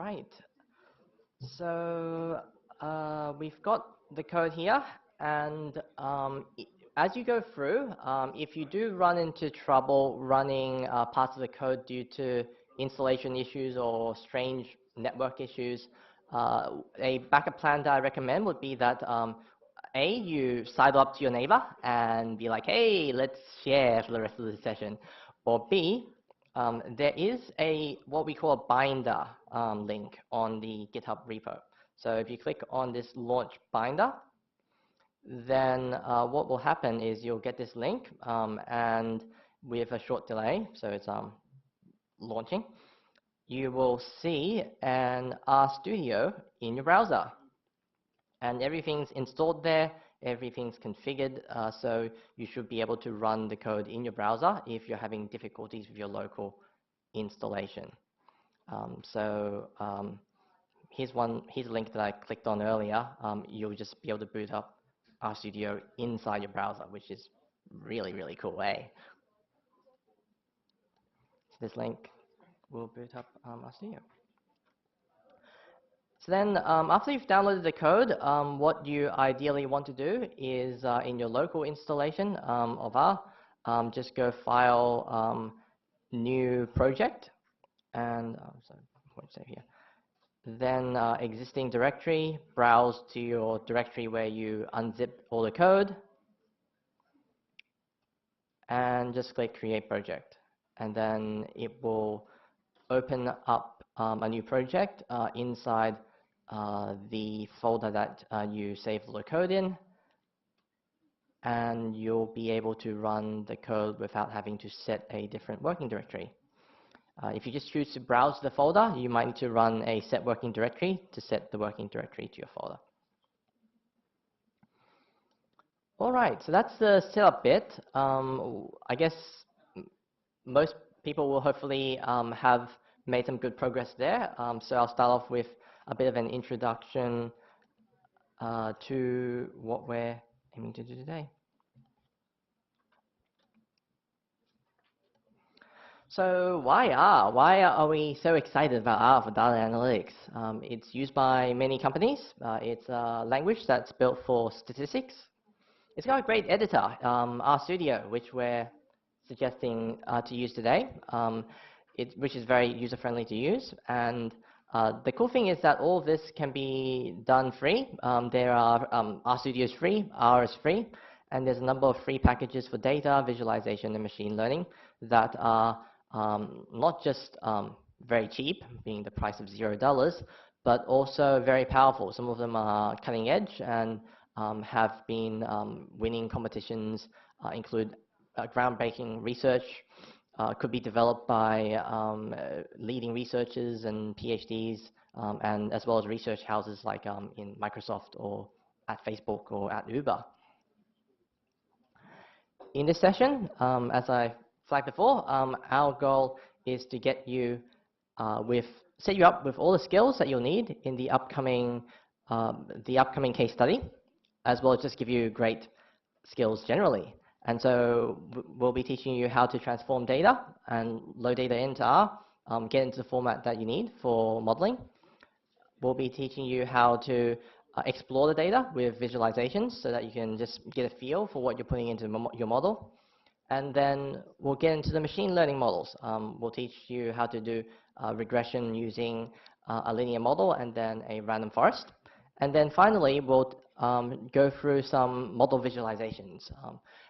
right. So we've got the code here, and as you go through, if you do run into trouble running parts of the code due to installation issues or strange network issues, a backup plan that I recommend would be that you sidle up to your neighbor and be like, hey, let's share for the rest of the session. Or B, there is what we call a binder link on the GitHub repo. So if you click on this launch binder, then what will happen is you'll get this link, and with a short delay, so it's launching, you will see an RStudio in your browser. And everything's installed there, everything's configured, so you should be able to run the code in your browser if you're having difficulties with your local installation. Here's a link that I clicked on earlier. You'll just be able to boot up RStudio inside your browser, which is really, really cool, eh? So this link will boot up RStudio. So then after you've downloaded the code, what you ideally want to do is in your local installation of R, just go File, New Project, and sorry, I won't save here. Then existing directory, browse to your directory where you unzip all the code, and just click Create Project. And then it will open up a new project inside the folder that you saved the code in, and you'll be able to run the code without having to set a different working directory. If you just choose to browse the folder, you might need to run a set working directory to set the working directory to your folder. All right, so that's the setup bit. I guess most people will hopefully have made some good progress there. So I'll start off with a bit of an introduction to what we're aiming to do today. So why R? Why are we so excited about R for data analytics? It's used by many companies. It's a language that's built for statistics. It's got a great editor, RStudio, which we're suggesting to use today, which is very user-friendly to use. And the cool thing is that all of this can be done free. RStudio is free, R is free, and there's a number of free packages for data, visualization, and machine learning that are not just very cheap, being the price of $0, but also very powerful. Some of them are cutting edge and have been winning competitions, include groundbreaking research, could be developed by leading researchers and PhDs, and as well as research houses like in Microsoft or at Facebook or at Uber. In this session, as I flagged before, our goal is to get you set you up with all the skills that you'll need in the upcoming case study, as well as just give you great skills generally. And so we'll be teaching you how to transform data and load data into R, get into the format that you need for modeling. We'll be teaching you how to explore the data with visualizations so that you can just get a feel for what you're putting into your model. And then we'll get into the machine learning models. We'll teach you how to do regression using a linear model and then a random forest. And then finally, we'll go through some model visualizations.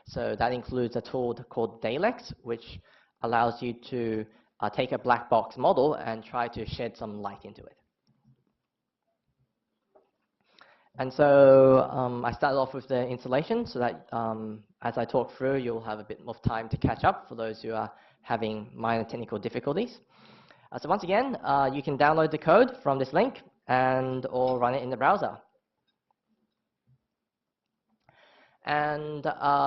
So that includes a tool called Daylex, which allows you to take a black box model and try to shed some light into it. And so I started off with the installation so that as I talk through, you'll have a bit more time to catch up for those who are having minor technical difficulties. So once again, you can download the code from this link or run it in the browser. And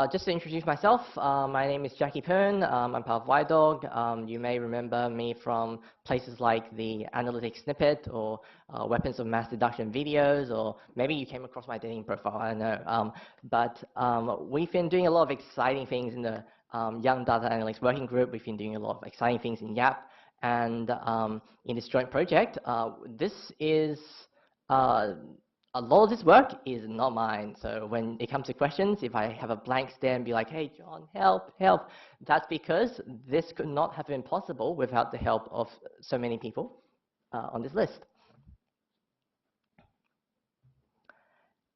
just to introduce myself, my name is Jackie Pern. I'm part of YDAWG. You may remember me from places like the Analytics Snippet or Weapons of Mass Deduction videos, or maybe you came across my dating profile, I don't know. But we've been doing a lot of exciting things in the Young Data Analytics Working Group. We've been doing a lot of exciting things in YAP. And in this joint project, this is a lot of this work is not mine. So when it comes to questions, if I have a blank stare and be like, hey, John, help, help, that's because this could not have been possible without the help of so many people on this list.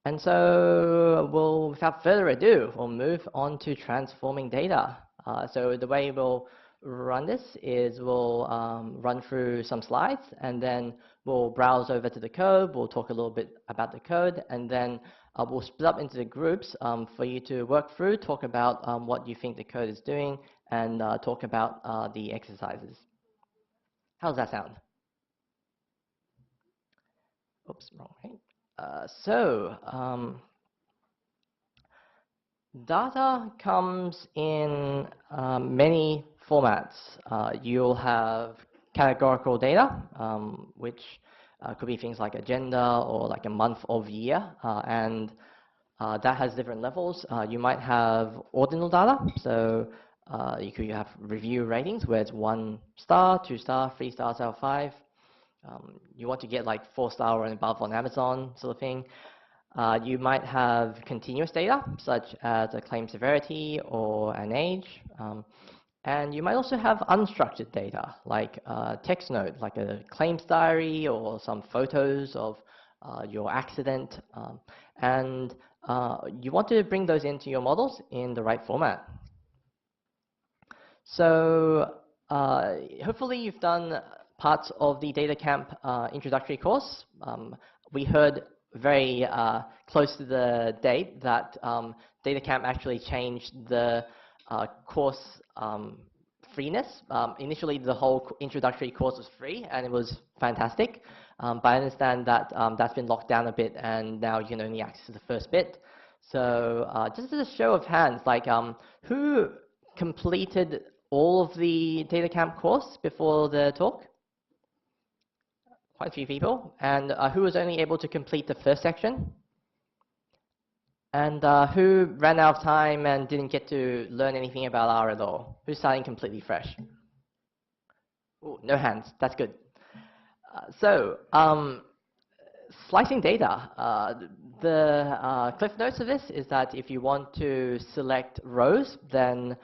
And so without further ado, we'll move on to transforming data. So the way we'll run this is we'll run through some slides, and then we'll browse over to the code. We'll talk a little bit about the code, and then we'll split up into the groups for you to work through, talk about what you think the code is doing, and talk about the exercises. How does that sound? Oops, wrong way. Data comes in many formats. You'll have categorical data, which could be things like agenda or like a month of year, and that has different levels. You might have ordinal data, so you could have review ratings where it's 1 star, 2 star, 3 stars out of 5. You want to get like 4 star and above on Amazon sort of thing. You might have continuous data, such as a claim severity or an age. And you might also have unstructured data, like a text note, like a claims diary or some photos of your accident. And you want to bring those into your models in the right format. So hopefully you've done parts of the data camp introductory course. We heard very close to the date that DataCamp actually changed the course freeness. Initially, the whole introductory course was free, and it was fantastic. But I understand that that's been locked down a bit, and now you can only access the first bit. So just as a show of hands, like who completed all of the DataCamp course before the talk? Quite a few people. And who was only able to complete the first section? And who ran out of time and didn't get to learn anything about R at all? Who's starting completely fresh? Ooh, no hands. That's good. Slicing data. The cliff notes of this is that if you want to select rows, then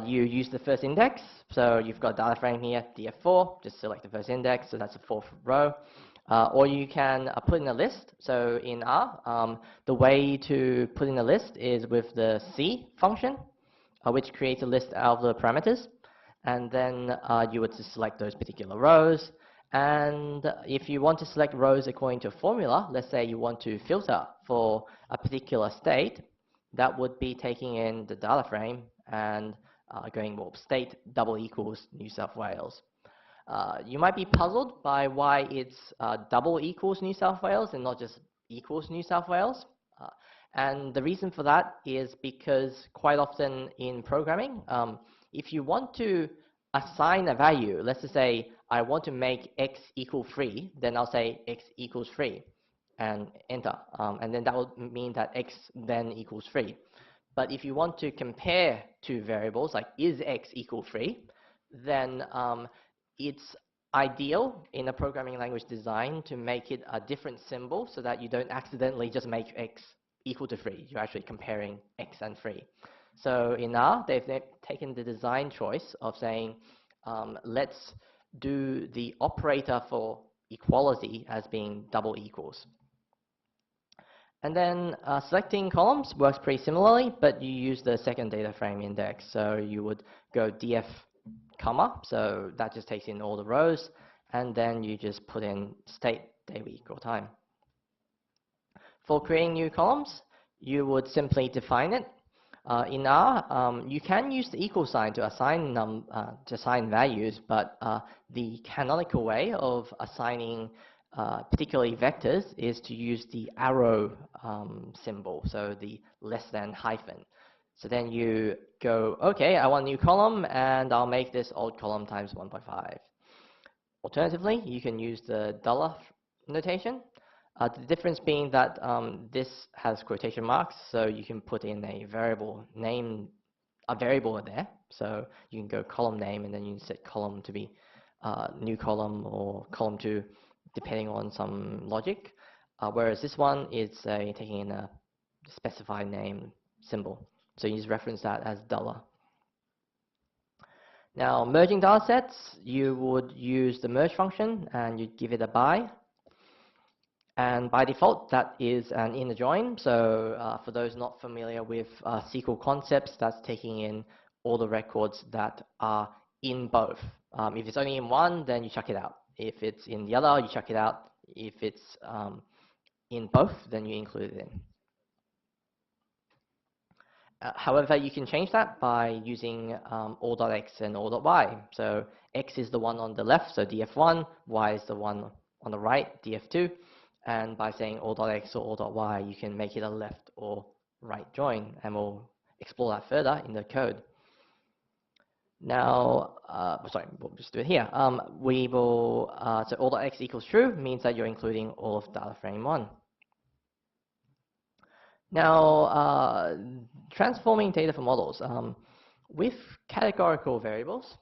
you use the first index. So you've got data frame here, df4, just select the first index, so that's the 4th row. Or you can put in a list. So in R, the way to put in a list is with the C function, which creates a list out of the parameters. And then you would just select those particular rows. And if you want to select rows according to a formula, let's say you want to filter for a particular state, that would be taking in the data frame and going, well, state double equals New South Wales. You might be puzzled by why it's double equals New South Wales and not just equals New South Wales. And the reason for that is because quite often in programming, if you want to assign a value, let's just say I want to make x equal 3, then I'll say x equals 3 and enter. And then that will mean that x then equals 3. But if you want to compare two variables, like is x equal 3, then it's ideal in a programming language design to make it a different symbol so that you don't accidentally just make x equal to 3. You're actually comparing x and 3. So in R, they've taken the design choice of saying, let's do the operator for equality as being double equals. And then selecting columns works pretty similarly, but you use the second data frame index. So you would go df comma, so that just takes in all the rows, and then you just put in state, day, week, or time. For creating new columns, you would simply define it. In R, you can use the equal sign to assign values, but the canonical way of assigning particularly vectors is to use the arrow symbol, so the less than hyphen. So then you go, okay, I want a new column, and I'll make this old column times 1.5. Alternatively, you can use the dollar notation. The difference being that this has quotation marks, so you can put in a variable name, a variable there. So you can go column name, and then you can set column to be new column or column 2, depending on some logic. Whereas this one is taking in a specified name symbol. So you just reference that as $. Now, merging data sets, you would use the merge function and you'd give it a by. And by default, that is an inner join. So for those not familiar with SQL concepts, that's taking in all the records that are in both. If it's only in one, then you chuck it out. If it's in the other, you chuck it out. If it's in both, then you include it in. However, you can change that by using all.x and all.y. So x is the one on the left, so df1, y is the one on the right, df2. And by saying all.x or all.y, you can make it a left or right join, and we'll explore that further in the code. Now, sorry, we'll just do it here. We will, so all.x equals true means that you're including all of data frame 1. Now, transforming data for models. With categorical variables,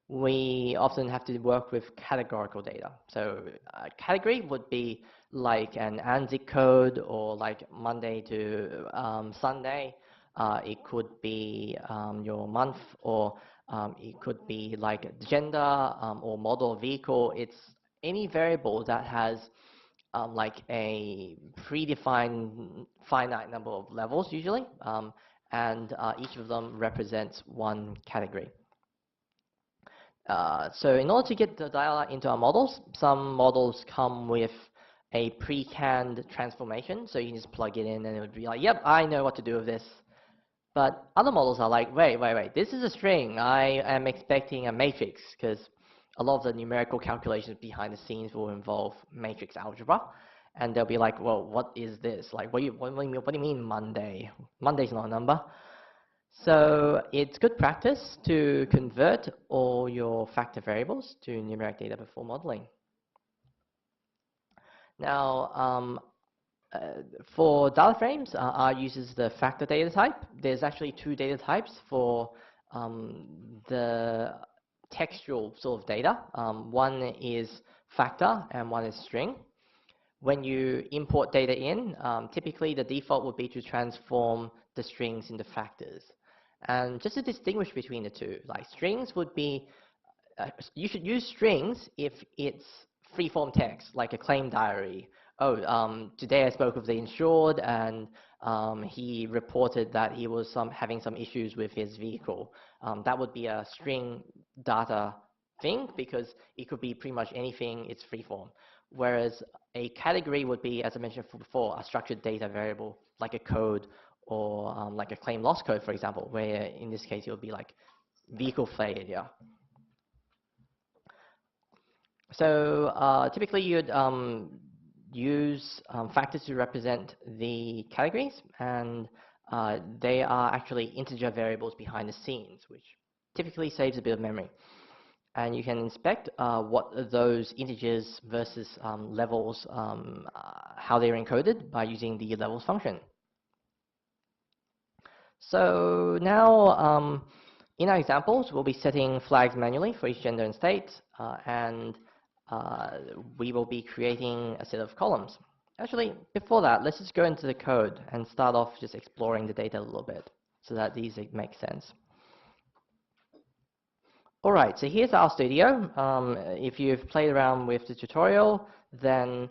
we often have to work with categorical data. So a category would be like an ANSI code or like Monday to Sunday. It could be your month, or it could be like gender or model vehicle. It's any variable that has like a predefined finite number of levels usually, and each of them represents one category. So in order to get the data into our models, some models come with a pre-canned transformation, so you can just plug it in and it would be like, yep, I know what to do with this. But other models are like, wait, this is a string. I am expecting a matrix, because a lot of the numerical calculations behind the scenes will involve matrix algebra. And they'll be like, well, what is this? Like, what do you mean Monday? Monday's not a number. So it's good practice to convert all your factor variables to numeric data before modeling. Now, for data frames, R uses the factor data type. There's actually 2 data types for the textual sort of data. One is factor and one is string. When you import data in, typically the default would be to transform the strings into factors. And just to distinguish between the two, like strings would be, you should use strings if it's free-form text, like a claim diary. Oh, today I spoke with the insured and he reported that he was having some issues with his vehicle. That would be a string data thing, because it could be pretty much anything, it's free-form. Whereas a category would be, as I mentioned before, a structured data variable, like a code, or like a claim loss code, for example, where in this case it would be like vehicle failure. So typically you'd use factors to represent the categories, and they are actually integer variables behind the scenes, which typically saves a bit of memory. And you can inspect what those integers versus levels, how they're encoded by using the levels function. So now, in our examples, we'll be setting flags manually for each gender and state, and we will be creating a set of columns. Actually, before that, let's just go into the code and start off just exploring the data a little bit so that these make sense. All right, so here's our studio. If you've played around with the tutorial, then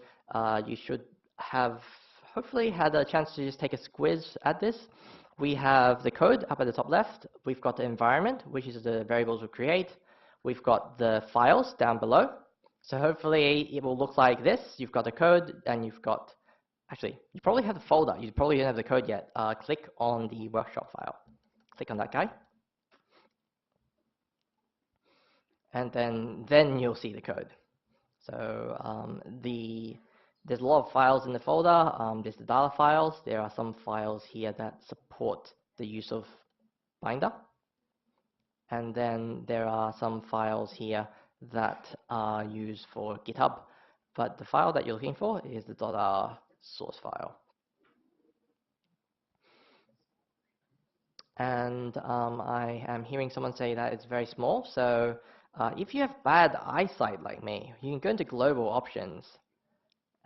you should have hopefully had a chance to just take a squiz at this. We have the code up at the top left. We've got the environment, which is the variables we create. We've got the files down below. So hopefully it will look like this. You've got the code, and you've got, actually, you probably have the folder. You probably don't have the code yet. Click on the workshop file. Click on that guy. And then you'll see the code. So there's a lot of files in the folder. There's the data files. There are some files here that support the use of binder. And then there are some files here that are used for GitHub. But the file that you're looking for is the .r source file. And I am hearing someone say that it's very small. So if you have bad eyesight like me, you can go into global options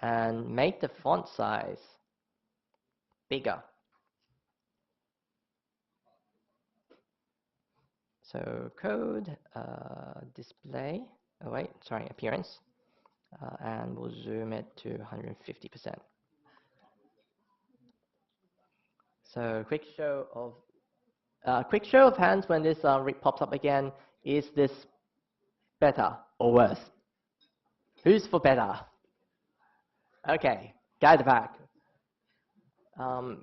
and make the font size bigger. So code, display, oh wait, sorry, appearance, and we'll zoom it to 150%. So quick show of hands when this pops up again. Is this better or worse? Who's for better? Okay, guy at the back. All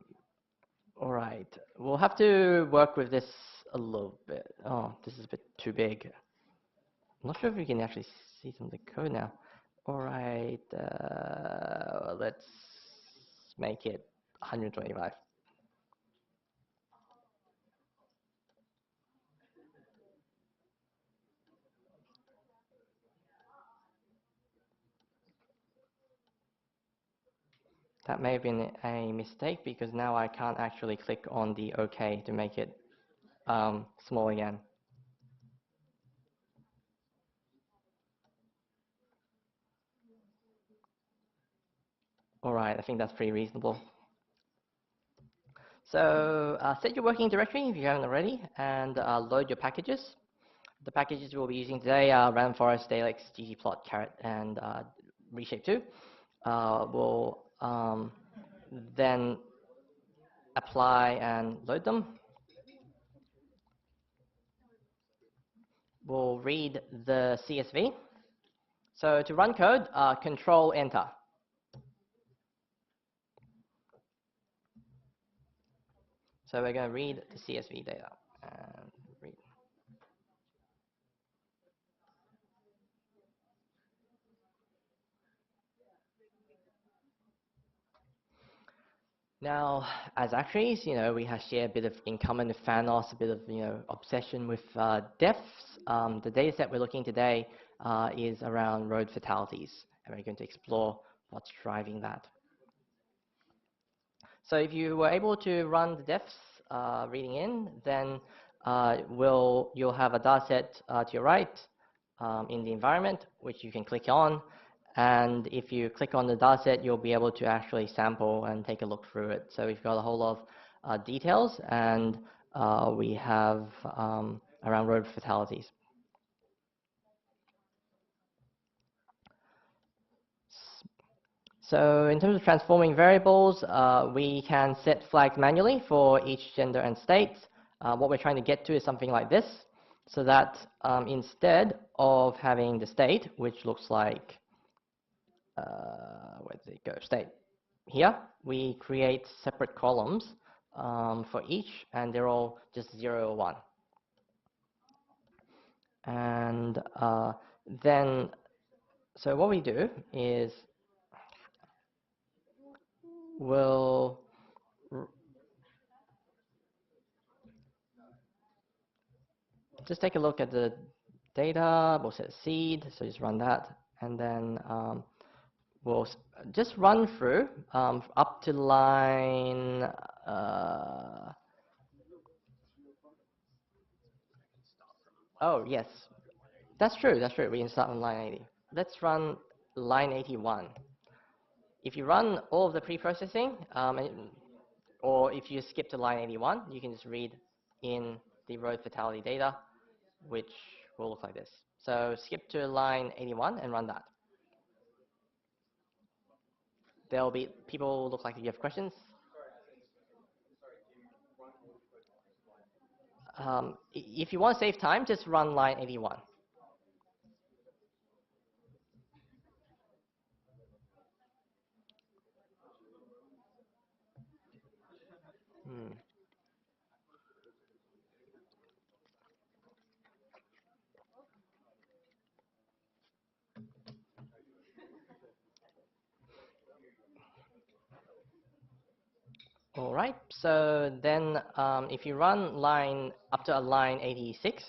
right, we'll have to work with this a little bit. Oh, this is a bit too big. I'm not sure if we can actually see some of the code now. All right, let's make it 125. That may have been a mistake because now I can't actually click on the OK to make it small again. All right, I think that's pretty reasonable. So set your working directory if you haven't already, and load your packages. The packages we'll be using today are random forest, Dalix, ggplot, caret, and reshape2. We'll then apply and load them. We'll read the CSV. So to run code, Control Enter. So we're going to read the CSV data and read. Now, as Actuaries, we have shared a bit of incumbent Thanos, a bit of obsession with deaths. The data set we're looking today is around road fatalities, and we're going to explore what's driving that. So if you were able to run the defs reading in, then you'll have a data set to your right in the environment, which you can click on. And if you click on the data set, you'll be able to actually sample and take a look through it. So we've got a whole lot of details, and we have around road fatalities. So in terms of transforming variables, we can set flags manually for each gender and state. What we're trying to get to is something like this, so that instead of having the state, which looks like, where did it go, state, here, we create separate columns for each, and they're all just 0 or 1. And then, so what we do is we'll just take a look at the data. We'll set a seed, so just run that, and then we'll just run through up to line oh yes, that's true, we can start on line 80. Let's run line 81. If you run all of the pre-processing, or if you skip to line 81, you can just read in the road fatality data, which will look like this. So skip to line 81 and run that. There'll be people look like you have questions. If you want to save time, just run line 81. All right, so then if you run line up to line 86,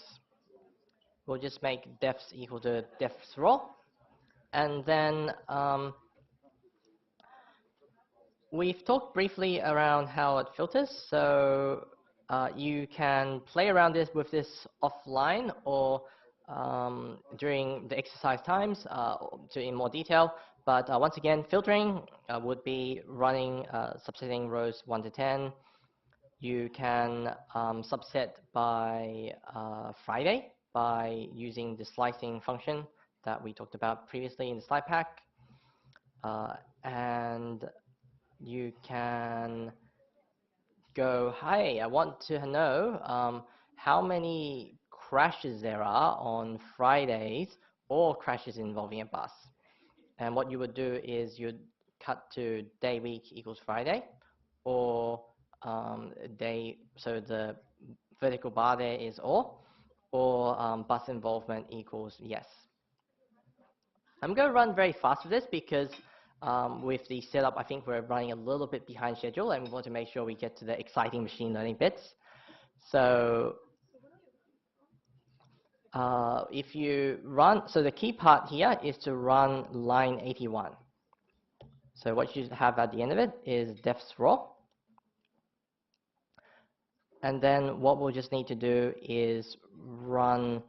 we'll just make defs equal to defs raw. And then we've talked briefly around how it filters. So you can play around with this offline, or during the exercise times in more detail. But once again, filtering would be running subsetting rows 1 to 10. You can subset by Friday by using the slicing function that we talked about previously in the slide pack. And you can go, hi, I want to know how many crashes there are on Fridays or crashes involving a bus. And what you would do is you'd cut to day week equals Friday, or day, so the vertical bar there is or bus involvement equals yes. I'm going to run very fast with this because with the setup, I think we're running a little bit behind schedule, and we want to make sure we get to the exciting machine learning bits. So if you run, so the key part here is to run line 81. So what you have at the end of it is defs raw. And then what we'll just need to do is run,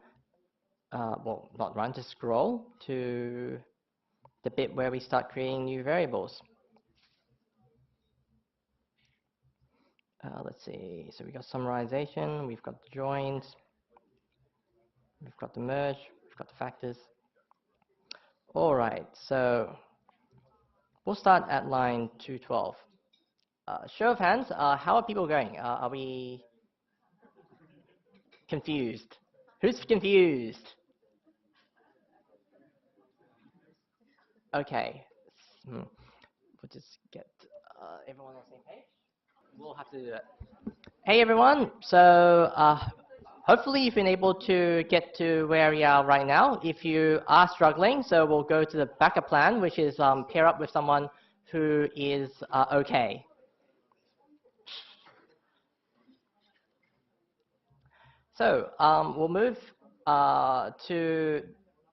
well, not run, to scroll to the bit where we start creating new variables. Let's see, so we got summarization, we've got the joins, we've got the merge, we've got the factors. All right, so we'll start at line 212. Show of hands, how are people going? Are we confused? Who's confused? Okay, we'll just get everyone on the same page. We'll have to do that. Hey everyone, so hopefully you've been able to get to where we are right now. If you are struggling, so we'll go to the backup plan, which is pair up with someone who is okay. So we'll move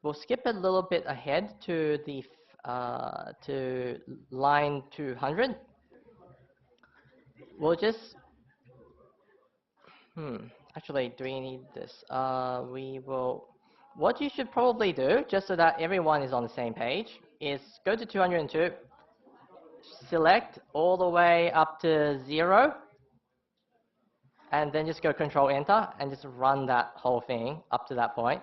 we'll skip a little bit ahead to the to line 200. We'll just actually, do we need this? We will, what you should probably do, just so that everyone is on the same page, is go to 202, select all the way up to 0, and then just go Control Enter, and just run that whole thing up to that point,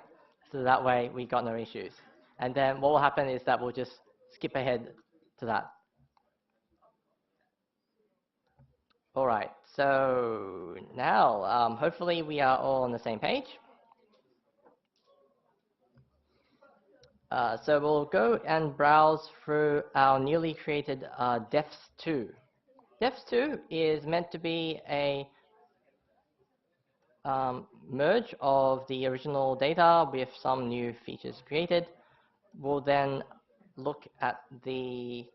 so that way we got no issues. And then what will happen is that we'll just skip ahead to that. All right, so now hopefully we are all on the same page. So we'll go and browse through our newly created defs2. Defs2 is meant to be a merge of the original data with some new features created. We'll then look at the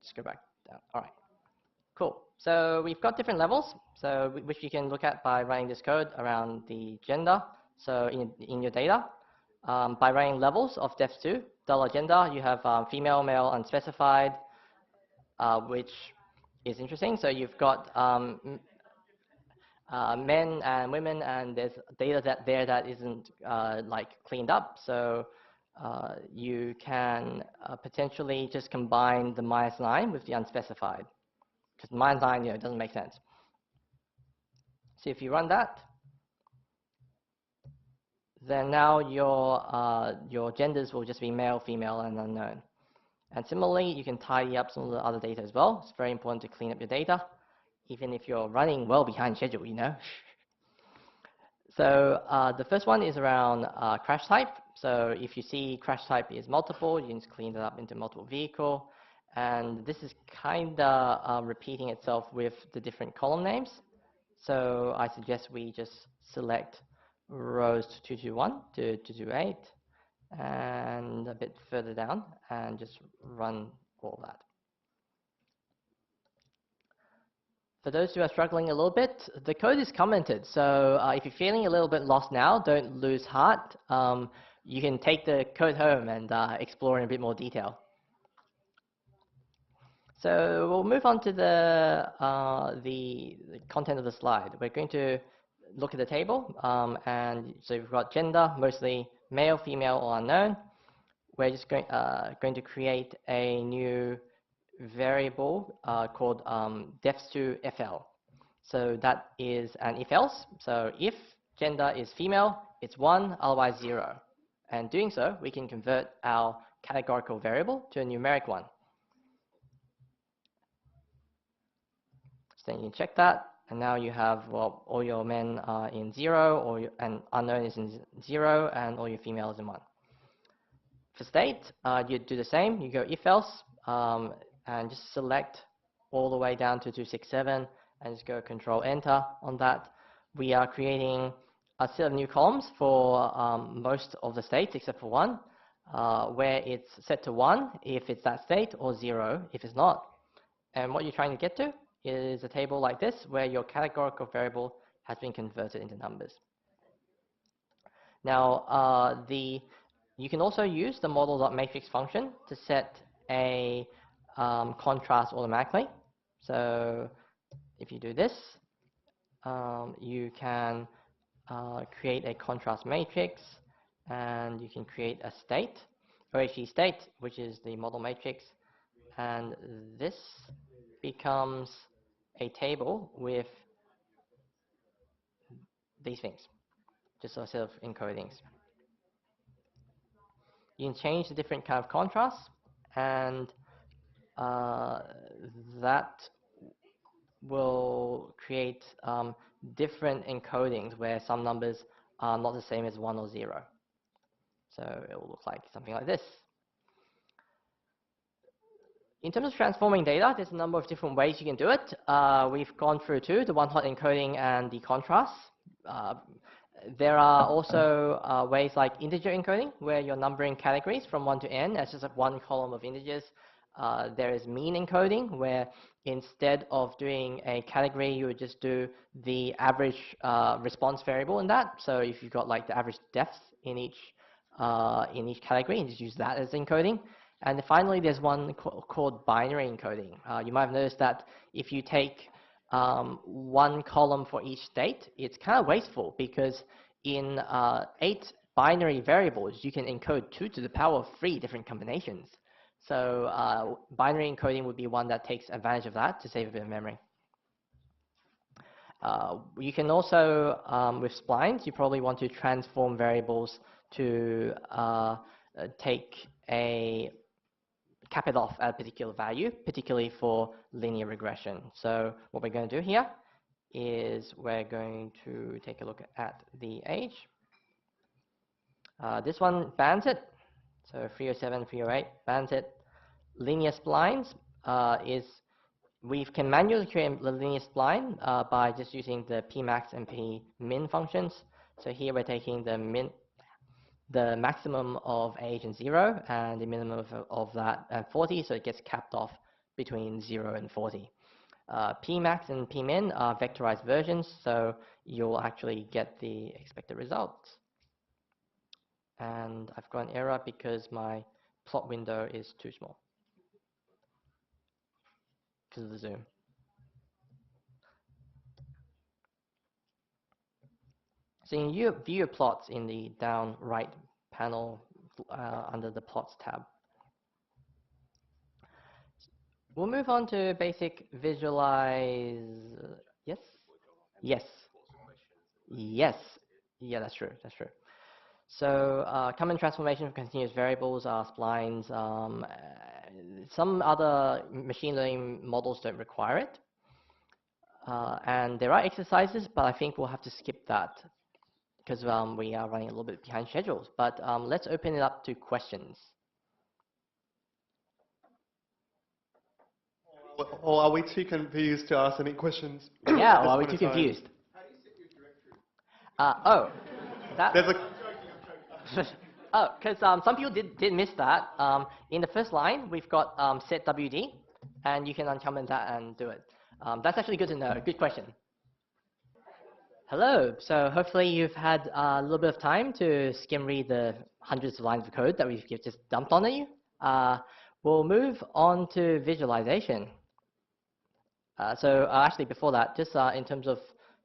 just go back down. All right, cool. So we've got different levels, so which you can look at by running this code around the gender. So in your data, by running levels of def2, $gender, you have female, male, unspecified, which is interesting. So you've got men and women, and there's data there that isn't like cleaned up. So you can potentially just combine the -9 with the unspecified, because -9, it doesn't make sense. So if you run that, then now your genders will just be male, female, and unknown. And similarly, you can tidy up some of the other data as well. It's very important to clean up your data, even if you're running well behind schedule, So the first one is around crash type. So if you see crash type is multiple, you can just clean it up into multiple vehicle. And this is kind of repeating itself with the different column names. So I suggest we just select rows 221 to 228 and a bit further down and just run all that. For those who are struggling a little bit, the code is commented. So if you're feeling a little bit lost now, don't lose heart. You can take the code home and explore in a bit more detail. So we'll move on to the content of the slide. We're going to look at the table, and so we've got gender, mostly male, female, or unknown. We're just going to create a new variable called def2fl. So that is an if-else. So if gender is female, it's 1, otherwise 0. And doing so, we can convert our categorical variable to a numeric one. So then you can check that, and now you have, well, all your men are in 0, and unknown is in 0, and all your females in 1. For state, you do the same. You go if-else, and just select all the way down to 267, and just go Control-Enter on that. We are creating a set of new columns for most of the states except for one, where it's set to 1 if it's that state, or 0 if it's not. And what you're trying to get to is a table like this, where your categorical variable has been converted into numbers. Now, you can also use the model.matrix function to set a contrast automatically. So if you do this, you can create a contrast matrix, and you can create a state, OHG state, which is the model matrix, and this becomes a table with these things, just a set of encodings. You can change the different kind of contrasts, and that will create different encodings where some numbers are not the same as 1 or 0. So it will look like something like this. In terms of transforming data, there's a number of different ways you can do it. We've gone through the one-hot encoding and the contrast. There are also ways like integer encoding, where you're numbering categories from 1 to n as just like one column of integers. There is mean encoding, where instead of doing a category, you would just do the average response variable in that. So if you've got like the average depth in each category, and just use that as encoding. And finally, there's one called binary encoding. You might have noticed that if you take one column for each state, it's kind of wasteful, because in 8 binary variables, you can encode 2 to the power of 3 different combinations. So binary encoding would be one that takes advantage of that to save a bit of memory. You can also, with splines, you probably want to transform variables to cap it off at a particular value, particularly for linear regression. So what we're going to do here is we're going to take a look at the age. This one bans it. So 307, 308 bans it. Linear splines we can manually create a linear spline by just using the pmax and pmin functions. So here we're taking the maximum of age and 0, and the minimum of that and 40, so it gets capped off between 0 and 40. Pmax and pmin are vectorized versions, so you'll actually get the expected results. And I've got an error because my plot window is too small because of the zoom. So you can view your plots in the down right panel under the plots tab. We'll move on to basic visualize. Yes? Yes. Yes. Yeah, that's true. That's true. So common transformation of continuous variables are splines. Some other machine learning models don't require it. And there are exercises, but I think we'll have to skip that because we are running a little bit behind schedules. But let's open it up to questions. Or are we too confused to ask any questions? Yeah, or are we too confused? How do you set your directory? There's a... Oh, because some people did miss that. In the first line, we've got set WD, and you can uncomment that and do it. That's actually good to know. Good question. Hello. So hopefully you've had a little bit of time to skim read the hundreds of lines of code that we've just dumped on you. We'll move on to visualization. Actually, before that, just in terms of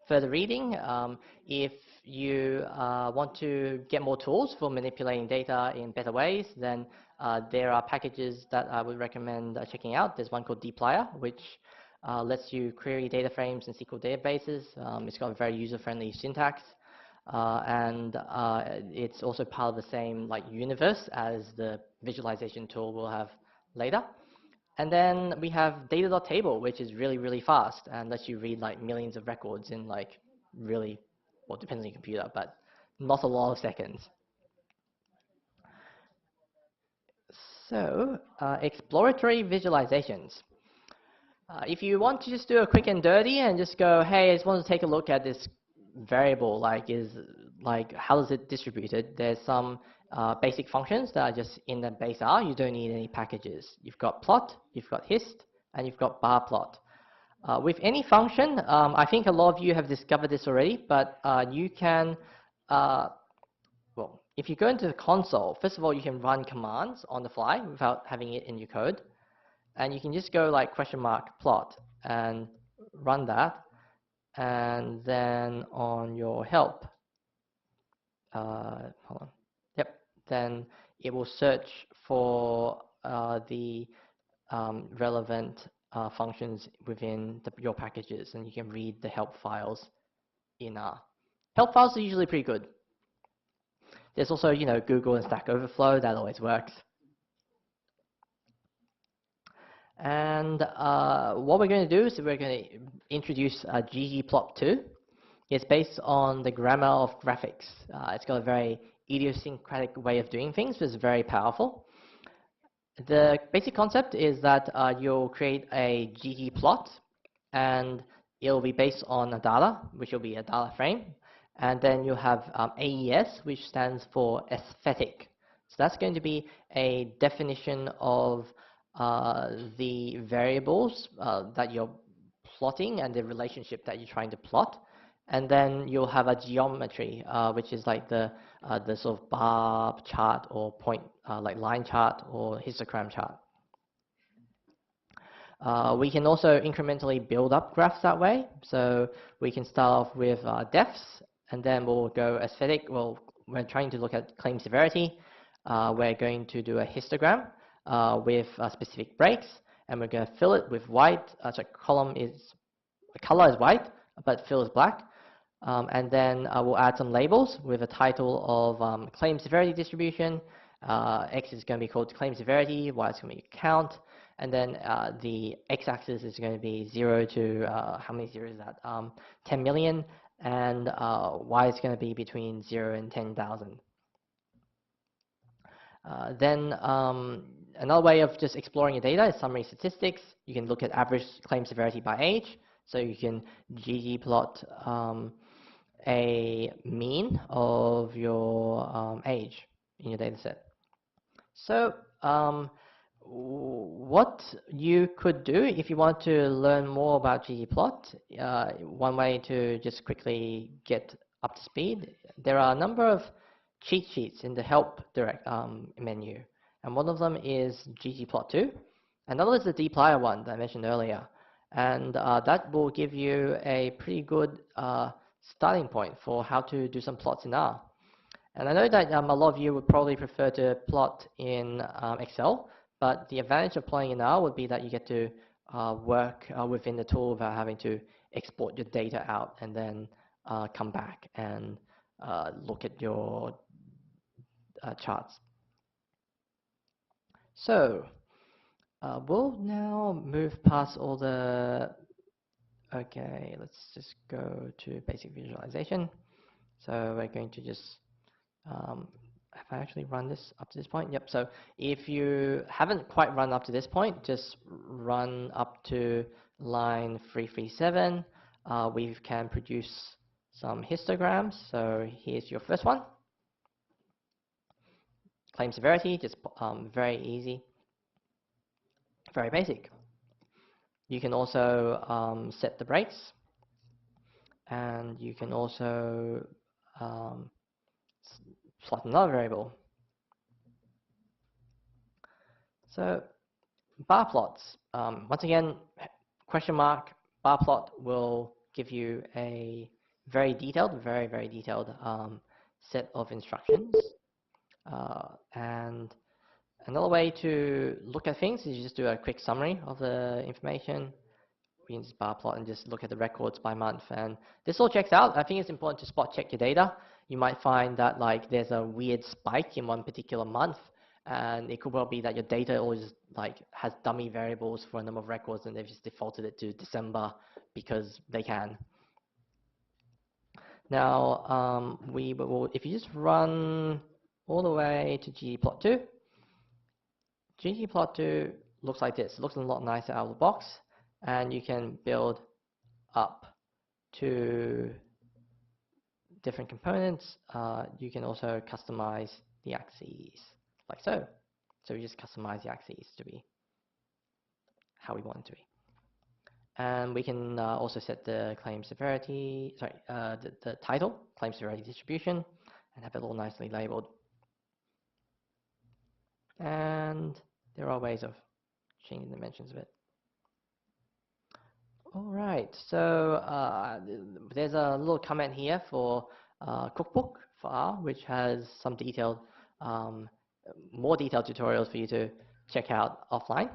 further reading. If you want to get more tools for manipulating data in better ways, then there are packages that I would recommend checking out. There's one called dplyr, which lets you query data frames in SQL databases. It's got a very user-friendly syntax. And it's also part of the same universe as the visualization tool we'll have later. And then we have data.table, which is really, really fast and lets you read millions of records in really, well, depends on your computer, but not a lot of seconds. So exploratory visualizations. If you want to just do a quick and dirty and just go, hey, I just want to take a look at this variable, how is it distributed? There's some basic functions that are just in the base R. You don't need any packages. You've got plot, you've got hist, and you've got bar plot. With any function, I think a lot of you have discovered this already, but you can, well, if you go into the console, first of all, you can run commands on the fly without having it in your code. And you can just go !plot and run that. And then on your help, hold on. Yep. Then it will search for the relevant functions within your packages, and you can read the help files in R. Help files are usually pretty good. There's also, Google and Stack Overflow. That always works. And what we're going to do is we're going to introduce ggplot2. It's based on the grammar of graphics. It's got a very idiosyncratic way of doing things, but it's very powerful. The basic concept is that you'll create a ggplot, and it'll be based on a data, which will be a data frame. And then you'll have AES, which stands for aesthetic. So that's going to be a definition of the variables that you're plotting and the relationship that you're trying to plot. And then you'll have a geometry, which is the sort of bar chart or point, line chart or histogram chart. We can also incrementally build up graphs that way. So we can start off with defs, and then we'll go aesthetic. Well, we're trying to look at claim severity. We're going to do a histogram with specific breaks, and we're going to fill it with white. So color is white, but fill is black. And then we'll add some labels with a title of claim severity distribution. X is going to be called claim severity, Y is going to be count, and then the x-axis is going to be 0 to, how many zeros is that? 10 million, and Y is going to be between 0 and 10,000. Then another way of just exploring your data is summary statistics. You can look at average claim severity by age, so you can ggplot a mean of your age in your data set. So what you could do if you want to learn more about ggplot, one way to just quickly get up to speed, there are a number of cheat sheets in the help menu, and one of them is ggplot2. Another is the dplyr one that I mentioned earlier, and that will give you a pretty good starting point for how to do some plots in R. And I know that a lot of you would probably prefer to plot in Excel, but the advantage of plotting in R would be that you get to work within the tool without having to export your data out and then come back and look at your charts. So we'll now move past all the, okay, let's just go to basic visualization. So we're going to just, have I actually run this up to this point? Yep, so if you haven't quite run up to this point, just run up to line 337. We can produce some histograms. So here's your first one. Claim severity, just very easy, very basic. You can also set the breaks, and you can also plot another variable. So bar plots, once again, question mark, bar plot will give you a very detailed, very detailed set of instructions. And another way to look at things is you just do a quick summary of the information. We can just bar plot and just look at the records by month. And this all checks out. I think it's important to spot check your data. You might find that like there's a weird spike in one particular month, and it could well be that your data always like has dummy variables for a number of records, and they've just defaulted it to December because they can. Now, we will, if you just run all the way to ggplot2, ggplot2 looks like this. It looks a lot nicer out of the box, and you can build up to different components. You can also customize the axes like so. So we just customize the axes to be how we want it to be. And we can also set the claim severity, sorry, the title, claim severity distribution, and have it all nicely labeled. And there are ways of changing the dimensions of it. All right, so there's a little comment here for cookbook for R, which has some detailed, more detailed tutorials for you to check out offline.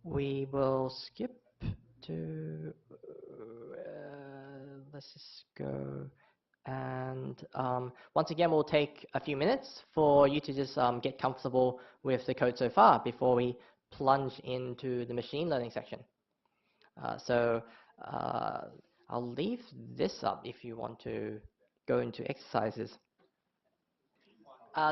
We will skip to, let's just go, and once again we'll take a few minutes for you to just get comfortable with the code so far before we plunge into the machine learning section. I'll leave this up if you want to go into exercises.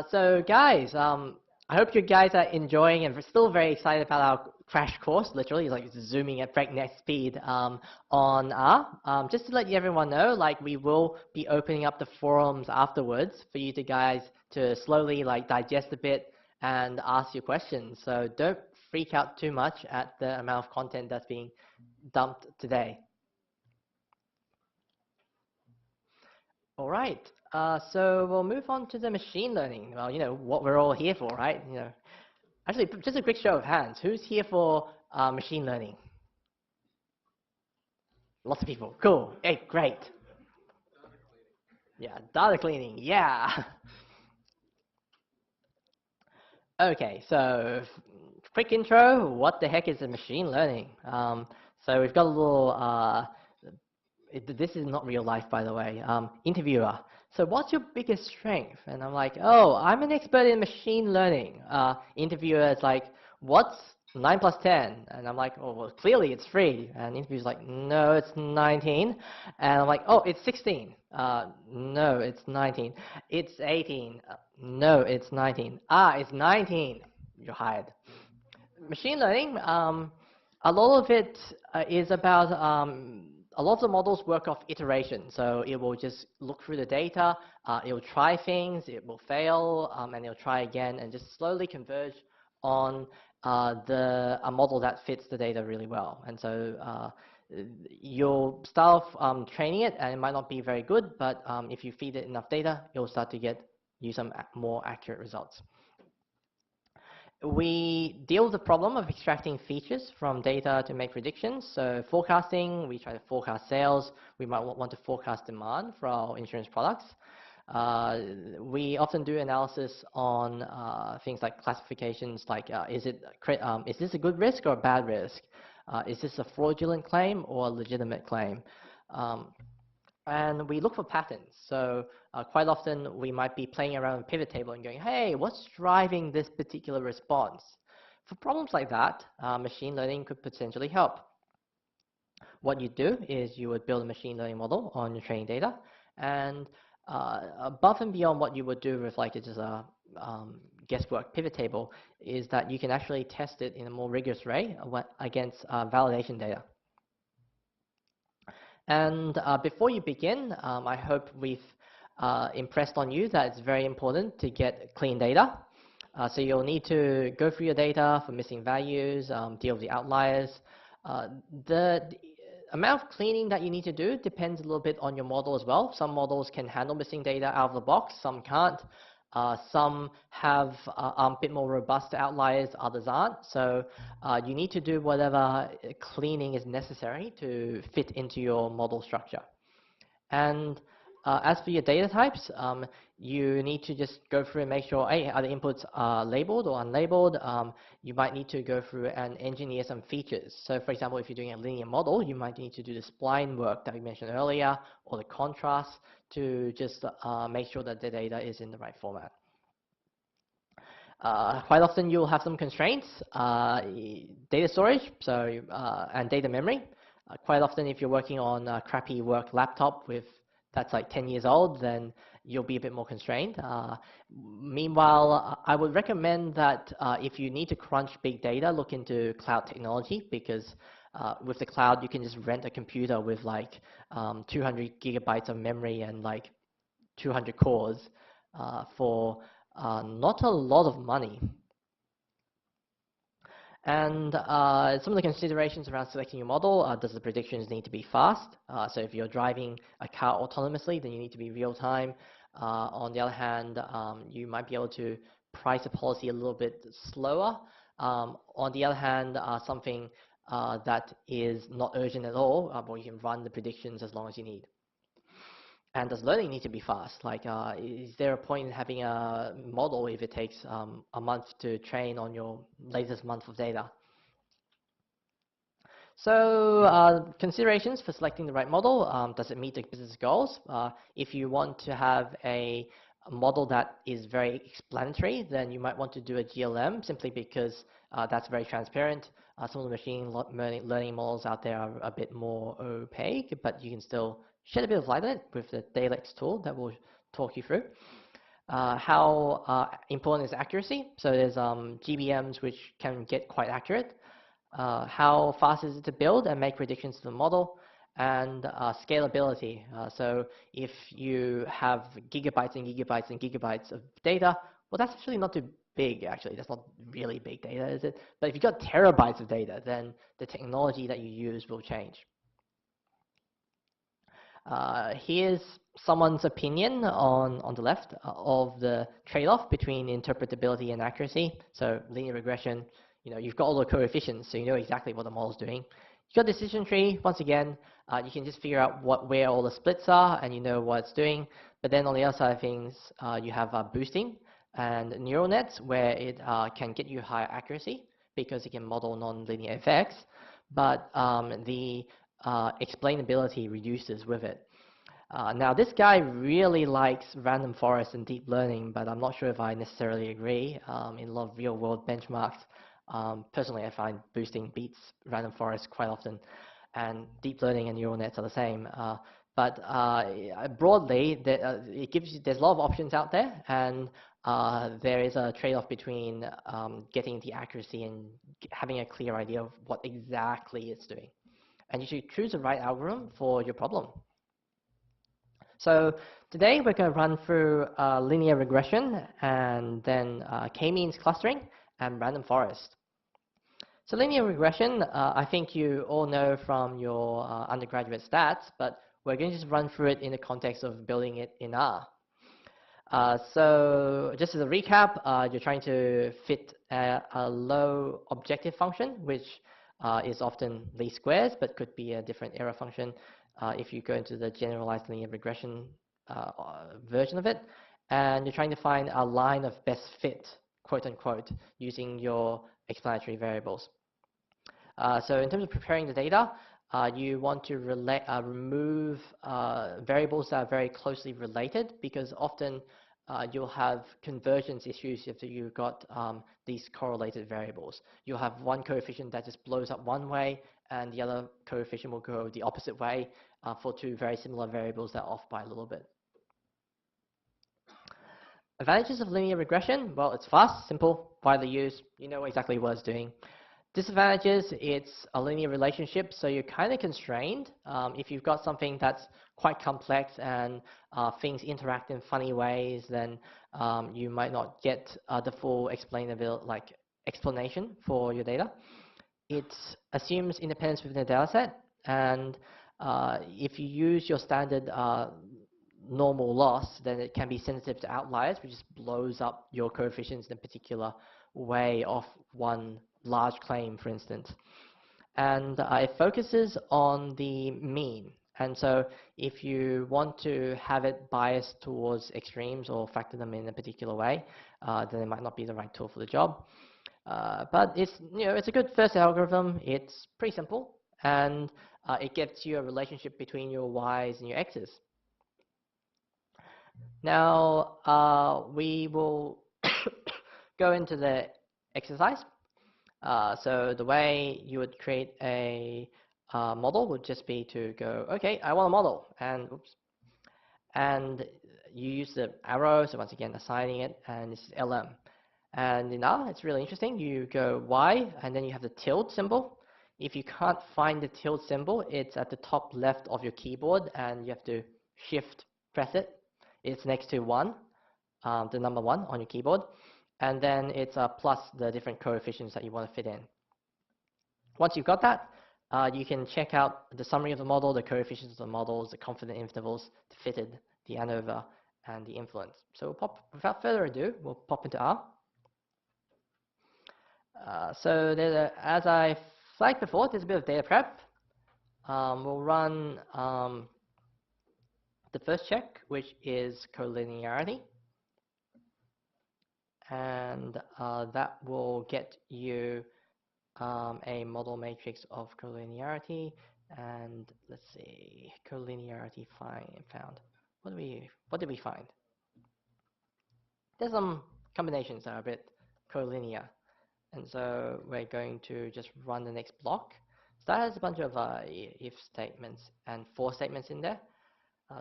So guys, I hope you guys are enjoying and still very excited about our crash course. Literally, it's like zooming at breakneck speed on R. Just to let everyone know, like we will be opening up the forums afterwards for you guys to slowly like digest a bit and ask your questions. So don't freak out too much at the amount of content that's being dumped today. All right. So we'll move on to the machine learning. Well, you know what we're all here for, right? You know, actually, just a quick show of hands. Who's here for machine learning? Lots of people. Cool. Hey, great. Yeah, data cleaning. Yeah. Okay, so quick intro. What the heck is a machine learning? So we've got a little. This is not real life, by the way. Interviewer. So what's your biggest strength? And I'm like, oh, I'm an expert in machine learning. Interviewer is like, what's 9 plus 10? And I'm like, oh, well, clearly it's 3. And interviewer's like, no, it's 19. And I'm like, oh, it's 16. No, it's 19. It's 18. No, it's 19. Ah, it's 19. You're hired. Machine learning, a lot of it is about a lot of the models work off iteration. So it will just look through the data, it will try things, it will fail, and it'll try again and just slowly converge on a model that fits the data really well. And so you'll start off training it, and it might not be very good, but if you feed it enough data, you'll start to get some more accurate results. We deal with the problem of extracting features from data to make predictions. So forecasting, we try to forecast sales. We might want to forecast demand for our insurance products. We often do analysis on things like classifications, like is this a good risk or a bad risk? Is this a fraudulent claim or a legitimate claim? And we look for patterns. So quite often we might be playing around with a pivot table and going, hey, what's driving this particular response? For problems like that, machine learning could potentially help. What you do is you would build a machine learning model on your training data, and above and beyond what you would do with like just a guesswork pivot table is that you can actually test it in a more rigorous way against validation data. And before you begin, I hope we've impressed on you that it's very important to get clean data. So you'll need to go through your data for missing values, deal with the outliers. The amount of cleaning that you need to do depends a little bit on your model as well. Some models can handle missing data out of the box, some can't. Some have are a bit more robust to outliers, others aren't. So you need to do whatever cleaning is necessary to fit into your model structure. And as for your data types, you need to just go through and make sure, hey, are the inputs labeled or unlabeled? You might need to go through and engineer some features. So for example, if you're doing a linear model, you might need to do the spline work that we mentioned earlier, or the contrast to just make sure that the data is in the right format. Quite often you'll have some constraints, data storage, so and data memory. Quite often if you're working on a crappy work laptop that's like 10 years old, then you'll be a bit more constrained. Meanwhile, I would recommend that if you need to crunch big data, look into cloud technology, because with the cloud you can just rent a computer with like 200 gigabytes of memory and like 200 cores for not a lot of money. And some of the considerations around selecting your model, does the predictions need to be fast? So if you're driving a car autonomously, then you need to be real time. On the other hand, you might be able to price a policy a little bit slower. On the other hand, something that is not urgent at all, where you can run the predictions as long as you need. And does learning need to be fast? Like, is there a point in having a model if it takes a month to train on your latest month of data? So considerations for selecting the right model, does it meet the business goals? If you want to have a model that is very explanatory, then you might want to do a GLM, simply because that's very transparent. Some of the machine learning models out there are a bit more opaque, but you can still shed a bit of light on it with the DAWG tool that we'll talk you through. How important is accuracy? So there's GBMs which can get quite accurate. How fast is it to build and make predictions to the model? And scalability. So if you have gigabytes and gigabytes and gigabytes of data, well, that's actually not too big, actually. That's not really big data, is it? But if you've got terabytes of data, then the technology that you use will change. Here's someone's opinion on the left of the trade-off between interpretability and accuracy. So linear regression, you've got all the coefficients, so you know exactly what the model's doing. You've got decision tree, once again, you can just figure out where all the splits are and you know what it's doing. But then on the other side of things, you have boosting and neural nets, where it can get you higher accuracy because it can model non-linear effects, but the explainability reduces with it. Now this guy really likes random forest and deep learning, but I'm not sure if I necessarily agree. In a lot of real world benchmarks, personally I find boosting beats random forest quite often, and deep learning and neural nets are the same. But broadly, there's a lot of options out there, and there is a trade-off between getting the accuracy and having a clear idea of what exactly it's doing. And you should choose the right algorithm for your problem. So today we're going to run through linear regression, and then k-means clustering and random forest. So linear regression, I think you all know from your undergraduate stats, but we're going to just run through it in the context of building it in R. So just as a recap, you're trying to fit a low objective function, which is often least squares, but could be a different error function if you go into the generalized linear regression version of it. And you're trying to find a line of best fit, quote unquote, using your explanatory variables. So in terms of preparing the data, you want to remove variables that are very closely related, because often you'll have convergence issues if you've got these correlated variables. You'll have one coefficient that just blows up one way, and the other coefficient will go the opposite way for two very similar variables that are off by a little bit. Advantages of linear regression: well, it's fast, simple, widely used, you know exactly what it's doing. Disadvantages: it's a linear relationship, so you're kind of constrained. If you've got something that's quite complex and things interact in funny ways, then you might not get the full explanation for your data. It assumes independence within the data set, and if you use your standard normal loss, then it can be sensitive to outliers, which just blows up your coefficients in a particular way of one large claim, for instance. And it focuses on the mean. And so if you want to have it biased towards extremes or factor them in a particular way, then it might not be the right tool for the job. But it's, it's a good first algorithm. It's pretty simple, and it gets you a relationship between your y's and your x's. Now we will go into the exercise. So the way you would create a model would just be to go, okay, I want a model, and oops, and you use the arrow. So once again, assigning it, and this is LM. And now it's really interesting. You go Y, and then you have the tilde symbol. If you can't find the tilde symbol, it's at the top left of your keyboard, and you have to shift press it. It's next to 1, the number 1 on your keyboard. And then it's plus the different coefficients that you want to fit in. Once you've got that, you can check out the summary of the model, the coefficients of the models, the confidence intervals, the fitted, the ANOVA, and the influence. So without further ado, we'll pop into R. So as I flagged before, there's a bit of data prep. We'll run the first check, which is collinearity. And that will get you a model matrix of collinearity. And let's see, collinearity found. What did we find? There's some combinations that are a bit collinear. And so we're going to just run the next block. So that has a bunch of if statements and for statements in there.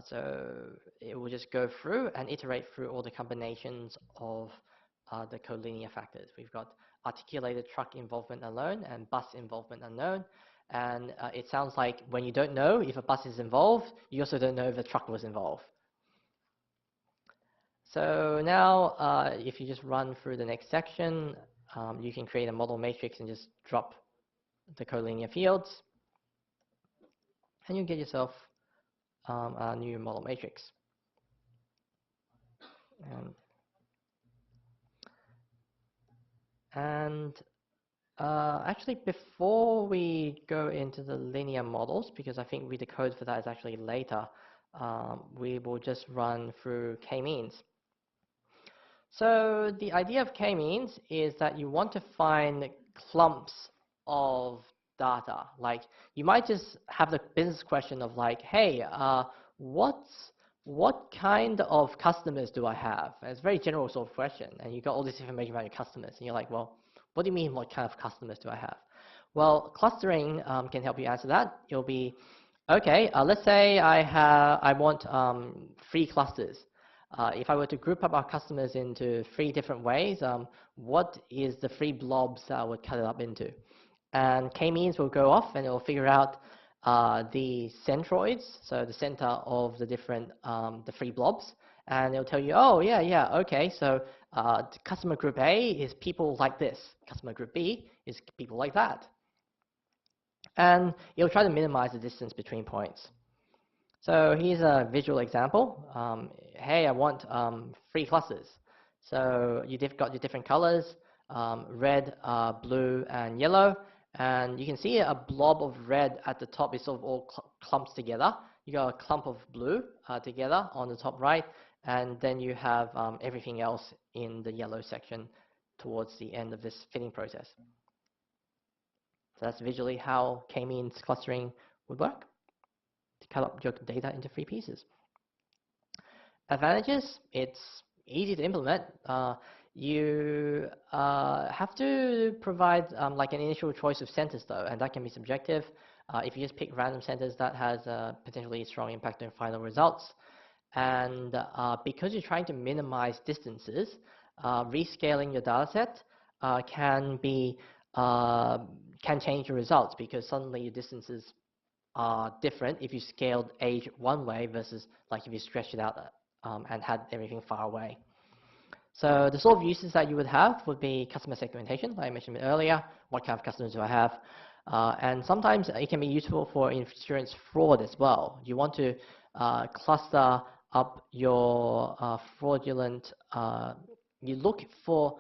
So it will just go through and iterate through all the combinations of the collinear factors. We've got articulated truck involvement alone and bus involvement unknown. And it sounds like when you don't know if a bus is involved, you also don't know if a truck was involved. So now if you just run through the next section, you can create a model matrix and just drop the collinear fields. And you get yourself a new model matrix. And actually, before we go into the linear models, because I think the code for that is actually later, we will just run through k-means. So the idea of k-means is that you want to find clumps of data. Like you might just have the business question of like, hey, what kind of customers do I have? And it's a very general sort of question, and you got all this information about your customers, and you're like, well, what do you mean, what kind of customers do I have? Well, clustering can help you answer that. It'll be, okay, let's say I want 3 clusters. If I were to group up our customers into 3 different ways, what is the 3 blobs that I would cut it up into? And k-means will go off and it will figure out the centroids, so the center of the different, the 3 blobs, and it'll tell you, oh yeah, okay, so customer group A is people like this, customer group B is people like that. And it'll try to minimize the distance between points. So here's a visual example. Hey, I want 3 clusters. So you've got your different colors, red, blue, and yellow. And you can see a blob of red at the top is sort of all clumps together. You got a clump of blue together on the top right, and then you have everything else in the yellow section towards the end of this fitting process. So that's visually how k-means clustering would work, to cut up your data into 3 pieces. Advantages, it's easy to implement. You have to provide like an initial choice of centers though, and that can be subjective. If you just pick random centers, that has a potentially strong impact on final results. And because you're trying to minimize distances, rescaling your data set can change the results, because suddenly your distances are different if you scaled age one way versus like if you stretched it out and had everything far away. So the sort of uses that you would have would be customer segmentation, like I mentioned earlier. What kind of customers do I have? And sometimes it can be useful for insurance fraud as well. You want to cluster up your fraudulent, you look for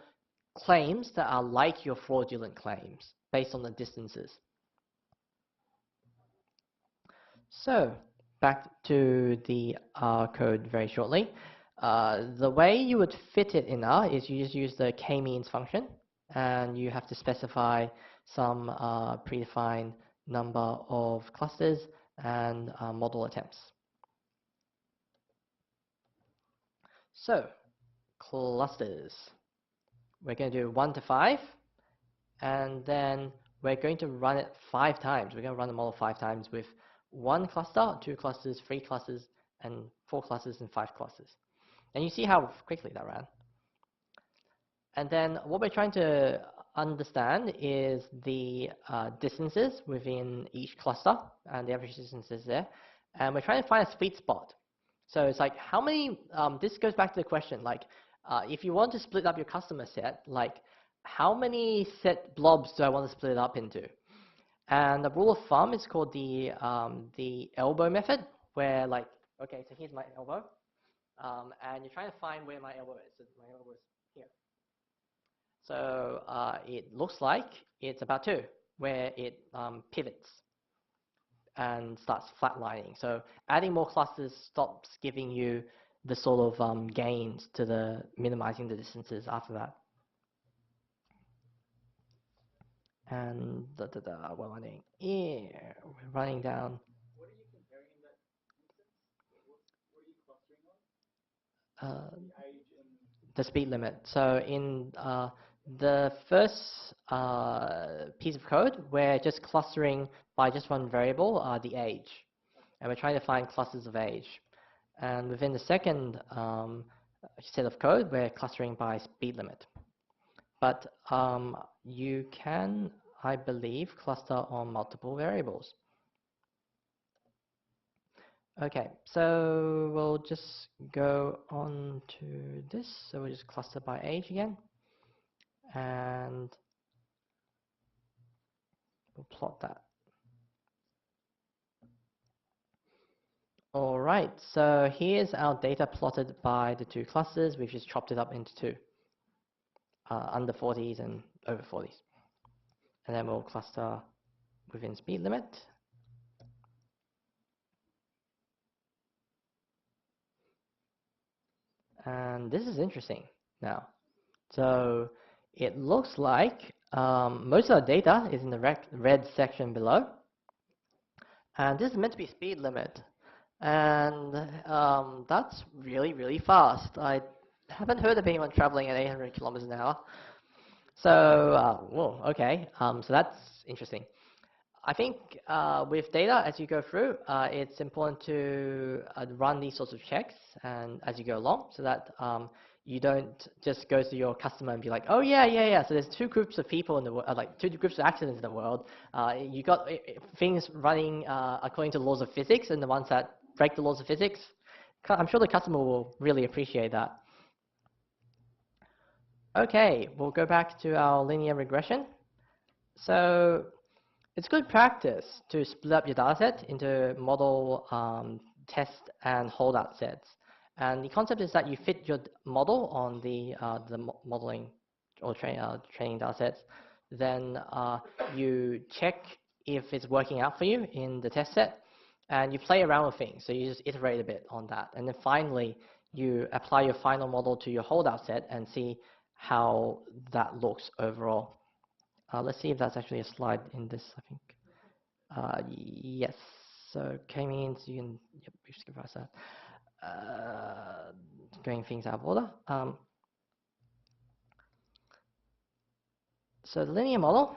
claims that are like your fraudulent claims based on the distances. So back to the R code very shortly. The way you would fit it in R is you just use the k-means function, and you have to specify some predefined number of clusters and model attempts. So clusters, we're going to do 1 to 5, and then we're going to run it 5 times. We're going to run the model 5 times with 1 cluster, 2 clusters, 3 clusters, and 4 clusters, and 5 clusters. And you see how quickly that ran. And then what we're trying to understand is the distances within each cluster and the average distances there. And we're trying to find a sweet spot. So it's like how many, this goes back to the question, like if you want to split up your customer set, like how many set blobs do I want to split it up into? And the rule of thumb is called the elbow method, where like, okay, so here's my elbow. And you're trying to find where my elbow is. So my elbow is here. So it looks like it's about 2, where it pivots and starts flatlining. So adding more clusters stops giving you the sort of gains to the minimizing the distances after that. And what am I doing here? We're running down. What are you comparing in that instance? What are you clustering on? The age and The speed limit. So in the first piece of code, we're just clustering by just one variable, the age. And we're trying to find clusters of age. And within the second set of code, we're clustering by speed limit. But you can, I believe, cluster on multiple variables. Okay, so we'll just go on to this. So we'll just cluster by age again. And we'll plot that. All right, so here's our data plotted by the 2 clusters. We've just chopped it up into 2, under 40s and over 40s. And then we'll cluster within speed limit. And this is interesting now. So it looks like most of our data is in the red section below. And this is meant to be speed limit. And that's really, really fast. I haven't heard of anyone traveling at 800 kilometers an hour. So, whoa, okay. So that's interesting. I think with data, as you go through, it's important to run these sorts of checks and as you go along, so that you don't just go to your customer and be like, oh yeah. So there's 2 groups of people in the world, like 2 groups of accidents in the world. You got things running according to the laws of physics, and the ones that break the laws of physics. I'm sure the customer will really appreciate that. Okay, we'll go back to our linear regression. So it's good practice to split up your dataset into model, test, and holdout sets. And the concept is that you fit your model on the modeling or training datasets. Then you check if it's working out for you in the test set, and you play around with things. So you just iterate a bit on that. And then finally, you apply your final model to your holdout set and see how that looks overall. Let's see if that's actually a slide in this, I think. Yes, so k-means, you can, yep, we skip past that. Going things out of order. So the linear model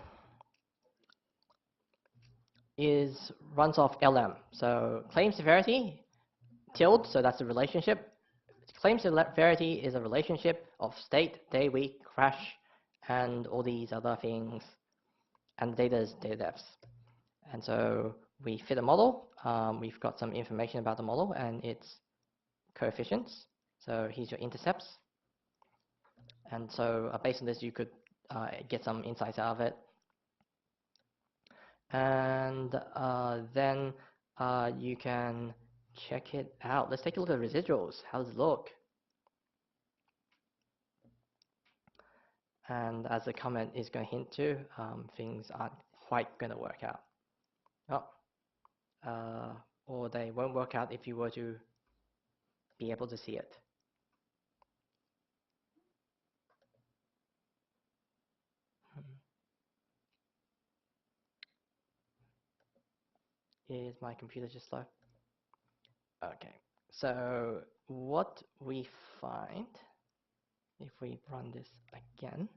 runs off LM. So claim severity, tilde, so that's a relationship. Claim severity is a relationship of state, day, week, crash, and all these other things. And data is data depths. And so we fit a model. We've got some information about the model and its coefficients. So here's your intercepts. And so based on this, you could get some insights out of it. And then you can check it out. Let's take a look at the residuals. How does it look? And as the comment is going to hint to, things aren't quite going to work out. Oh, or they won't work out if you were to be able to see it. Is my computer just slow? Okay, so what we find if we run this again,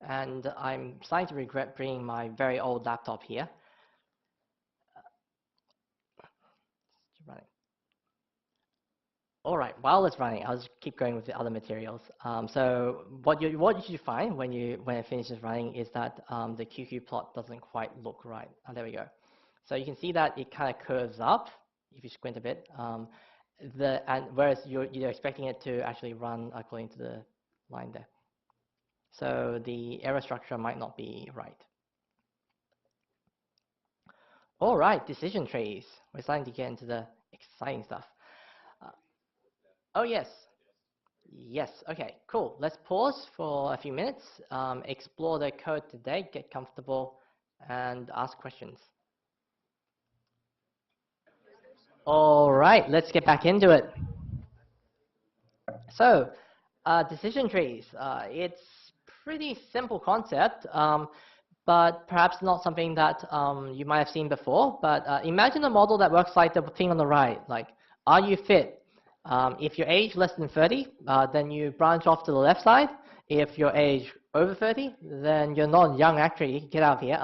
and I'm starting to regret bringing my very old laptop here. It's running. All right, while it's running, I'll just keep going with the other materials. So what you should find when it finishes running is that the QQ plot doesn't quite look right. Oh, there we go. So you can see that it kind of curves up if you squint a bit. Whereas you're expecting it to actually run according to the line there. So the error structure might not be right. All right, decision trees. We're starting to get into the exciting stuff. Oh yes. Yes, okay, cool. Let's pause for a few minutes, explore the code today, get comfortable, and ask questions. All right, let's get back into it. So, decision trees. It's pretty simple concept, but perhaps not something that you might have seen before. But imagine a model that works like the thing on the right, like, are you fit? If you're age less than 30, then you branch off to the left side. If you're age over 30, then you're not young actually, you can get out of here.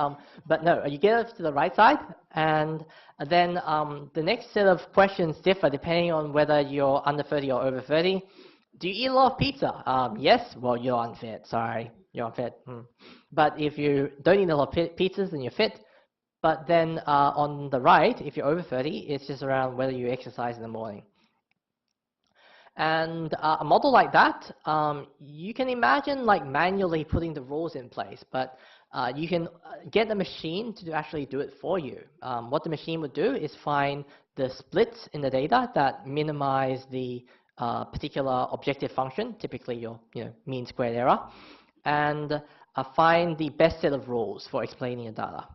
But no, you get off to the right side, and then the next set of questions differ depending on whether you're under 30 or over 30. Do you eat a lot of pizza? Yes, well, you're unfit, sorry, you're unfit. But if you don't eat a lot of pizzas, then you're fit. But then on the right, if you're over 30, it's just around whether you exercise in the morning. And a model like that, you can imagine like manually putting the rules in place, but you can get the machine to actually do it for you. What the machine would do is find the splits in the data that minimize the particular objective function, typically your mean squared error, and find the best set of rules for explaining the data.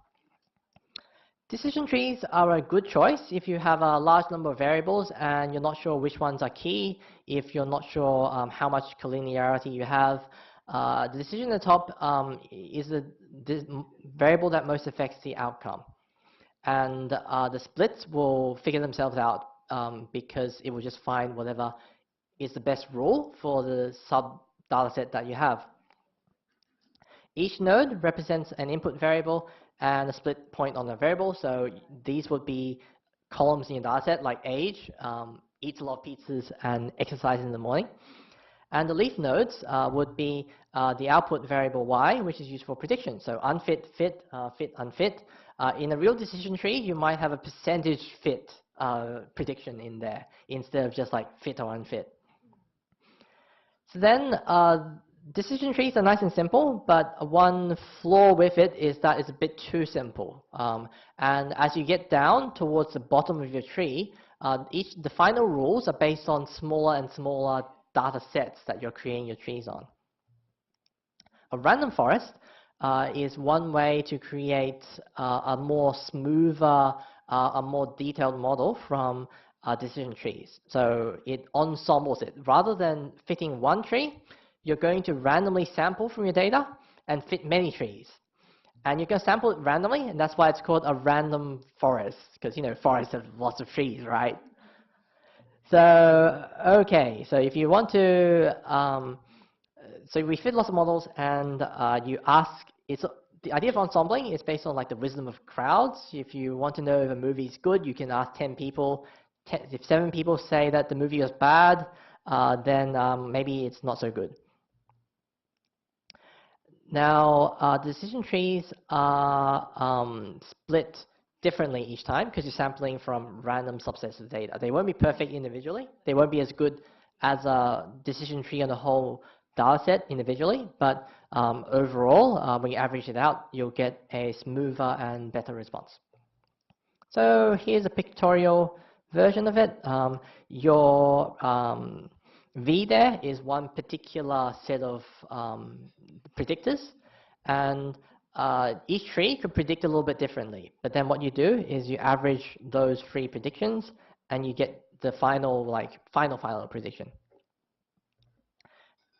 Decision trees are a good choice if you have a large number of variables and you're not sure which ones are key, if you're not sure how much collinearity you have. The decision at the top is the variable that most affects the outcome. And the splits will figure themselves out because it will just find whatever is the best rule for the sub data set that you have. Each node represents an input variable and a split point on the variable. So these would be columns in your dataset, like age, eats a lot of pizzas, and exercises in the morning. And the leaf nodes would be the output variable y, which is used for prediction. So unfit, fit, fit, unfit. In a real decision tree, you might have a percentage fit prediction in there instead of just like fit or unfit. So then decision trees are nice and simple, but one flaw with it is that it's a bit too simple. And as you get down towards the bottom of your tree, the final rules are based on smaller and smaller data sets that you're creating your trees on. A random forest is one way to create a more smoother, a more detailed model from decision trees. So it ensembles it. Rather than fitting one tree, you're going to randomly sample from your data and fit many trees. And you can sample it randomly, and that's why it's called a random forest, because forests have lots of trees, right? So, okay, so if you want to, so we fit lots of models, and you ask, the idea of ensembling is based on like the wisdom of crowds. If you want to know if a movie is good, you can ask 10 people. If 7 people say that the movie was bad, then maybe it's not so good. Now, decision trees are split differently each time because you're sampling from random subsets of data. They won't be perfect individually. They won't be as good as a decision tree on the whole data set individually, but overall, when you average it out, you'll get a smoother and better response. So here's a pictorial version of it. Your V there is one particular set of predictors, and each tree could predict a little bit differently. But then what you do is you average those three predictions, and you get the final, final prediction.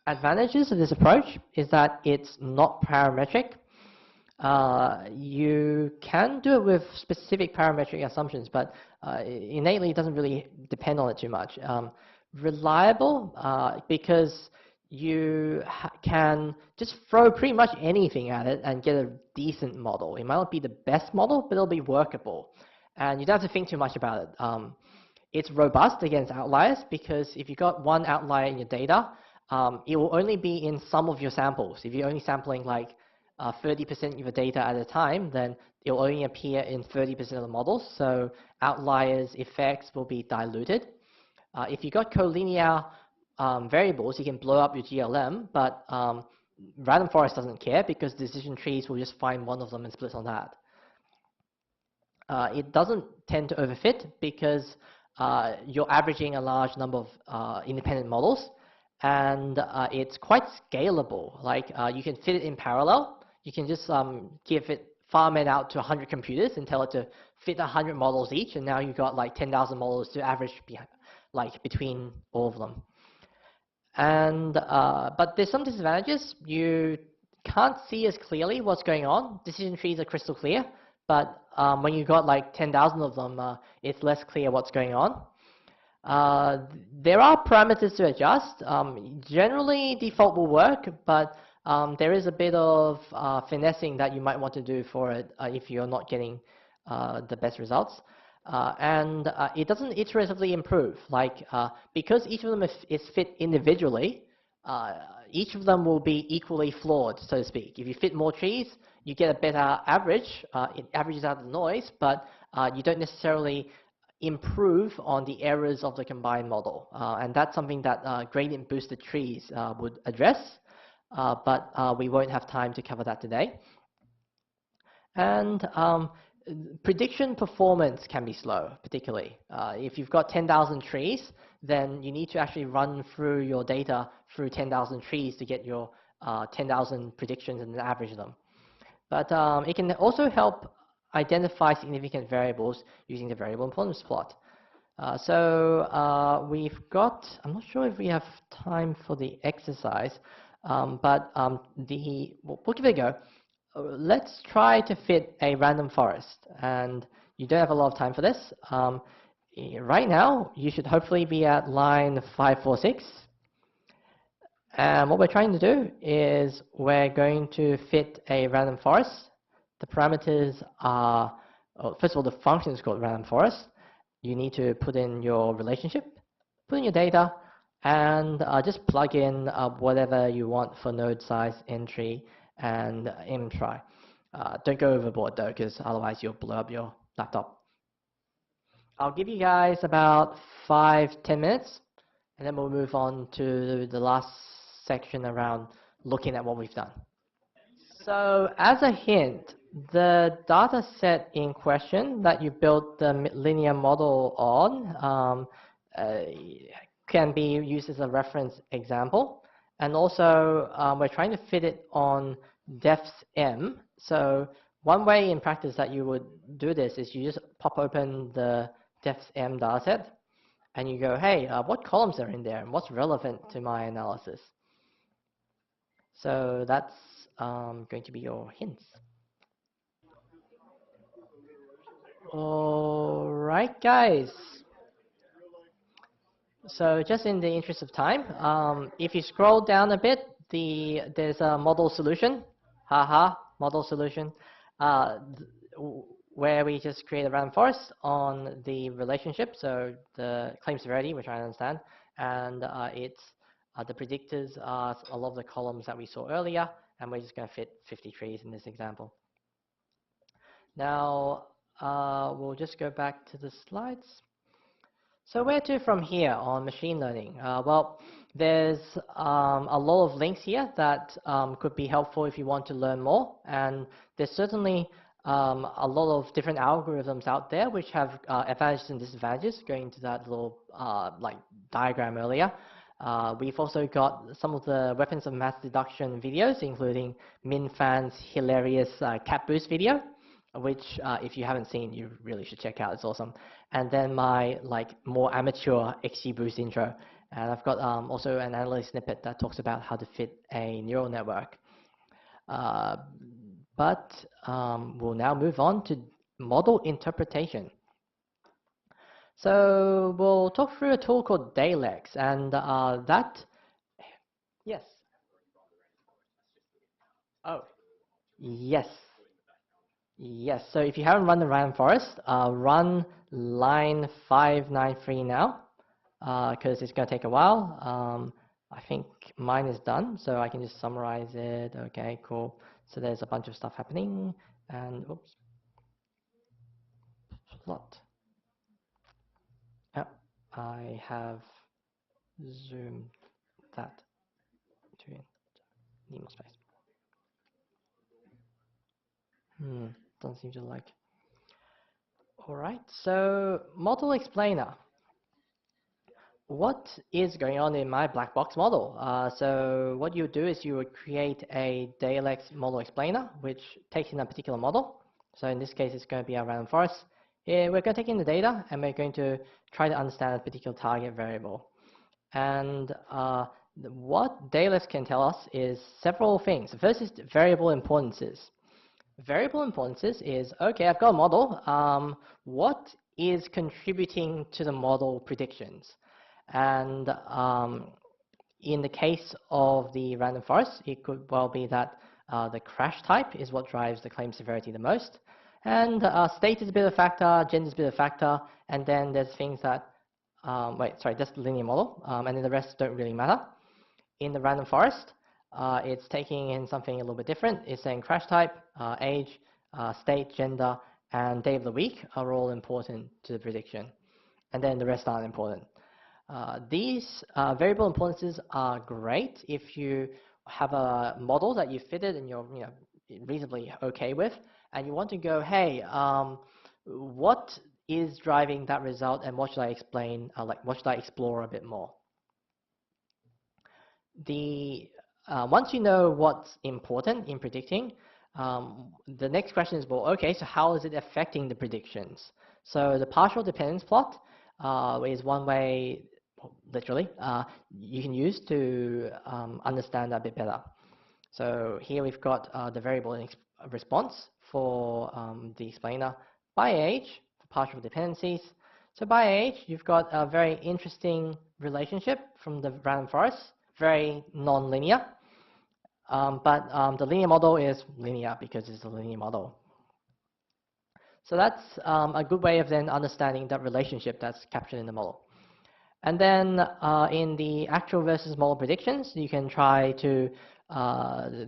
Advantages of this approach is that it's not parametric. You can do it with specific parametric assumptions, but innately it doesn't really depend on it too much. Reliable, because you can just throw pretty much anything at it and get a decent model. It might not be the best model, but it'll be workable. And you don't have to think too much about it. It's robust against outliers, because if you've got one outlier in your data, it will only be in some of your samples. If you're only sampling like 30% of your data at a time, then it will only appear in 30% of the models. So outliers effects will be diluted. If you got collinear variables, you can blow up your GLM, but random forest doesn't care, because decision trees will just find one of them and split on that. It doesn't tend to overfit, because you're averaging a large number of independent models, and it's quite scalable. Like you can fit it in parallel. You can just farm it out to 100 computers and tell it to fit 100 models each, and now you've got like 10,000 models to average between all of them. And but there's some disadvantages. You can't see as clearly what's going on. Decision trees are crystal clear, but when you've got like 10,000 of them, it's less clear what's going on. There are parameters to adjust. Generally, default will work, but there is a bit of finessing that you might want to do for it if you're not getting the best results. And it doesn't iteratively improve. Because each of them is fit individually, each of them will be equally flawed, so to speak. If you fit more trees, you get a better average. It averages out the noise, but you don't necessarily improve on the errors of the combined model. And that's something that gradient boosted trees would address, but we won't have time to cover that today. And prediction performance can be slow, particularly. If you've got 10,000 trees, then you need to actually run through your data through 10,000 trees to get your 10,000 predictions and then average them. But it can also help identify significant variables using the variable importance plot. We've got, I'm not sure if we have time for the exercise, but we'll give it a go. Let's try to fit a random forest, and you don't have a lot of time for this. Right now, you should hopefully be at line 546. And what we're trying to do is we're going to fit a random forest. The parameters are, first of all, the function is called random forest. You need to put in your relationship, put in your data, and just plug in whatever you want for node size, entry, and mtry. Don't go overboard though, because otherwise you'll blow up your laptop. I'll give you guys about 5-10 minutes, and then we'll move on to the last section around looking at what we've done. So as a hint, the data set in question that you built the linear model on can be used as a reference example. And also, we're trying to fit it on depth M. So one way in practice that you would do this is you just pop open the depth M dataset, and you go, hey, what columns are in there, and what's relevant to my analysis? So that's going to be your hints. All right, guys. So just in the interest of time, if you scroll down a bit, there's a model solution. Haha, model solution. Where we just create a random forest on the relationship, so the claim severity, which I understand, and it's the predictors are a lot of the columns that we saw earlier, and we're just going to fit 50 trees in this example. Now, we'll just go back to the slides. So where to from here on machine learning? Well, There's a lot of links here that could be helpful if you want to learn more, and there's certainly a lot of different algorithms out there which have advantages and disadvantages. Going into that little like diagram earlier, we've also got some of the weapons of mass deduction videos, including Minfan's hilarious cat boost video, which if you haven't seen, you really should check out. It's awesome. And then my like more amateur XGBoost intro. And I've got also an analysis snippet that talks about how to fit a neural network. But we'll now move on to model interpretation. So we'll talk through a tool called YDAWG, and that, yes. Oh, yes. Yes, so if you haven't run the random forest, run line 593 now, because it's going to take a while. I think mine is done, so I can just summarize it. Okay, cool. So there's a bunch of stuff happening, and oops, plot. Yep, I have zoomed that to need more space. Doesn't seem to like. All right, so model explainer. What is going on in my black box model? So what you would do is you would create a YDAWG model explainer, which takes in a particular model. So in this case, it's going to be our random forest. Here, we're going to take in the data, and we're going to try to understand a particular target variable. And what YDAWG can tell us is several things. The first is variable importances. Variable importances is, okay, I've got a model. What is contributing to the model predictions? And in the case of the random forest, it could well be that the crash type is what drives the claim severity the most. And state is a bit of a factor, gender is a bit of a factor, and then there's things that, that's the linear model, and then the rest don't really matter. In the random forest, it's taking in something a little bit different. It's saying crash type, age, state, gender, and day of the week are all important to the prediction. And then the rest aren't important. These variable importances are great if you have a model that you fitted and you're reasonably okay with, and you want to go, hey, what is driving that result, and what should I explain? What should I explore a bit more? Once you know what's important in predicting, the next question is, well, okay, so how is it affecting the predictions? So the partial dependence plot is one way, literally, you can use to understand that a bit better. So here we've got the variable response for the explainer by age for partial dependencies. So by age, you've got a very interesting relationship from the random forest, very non-linear. But the linear model is linear because it's a linear model. So that's a good way of then understanding that relationship that's captured in the model. And then in the actual versus model predictions, you can try to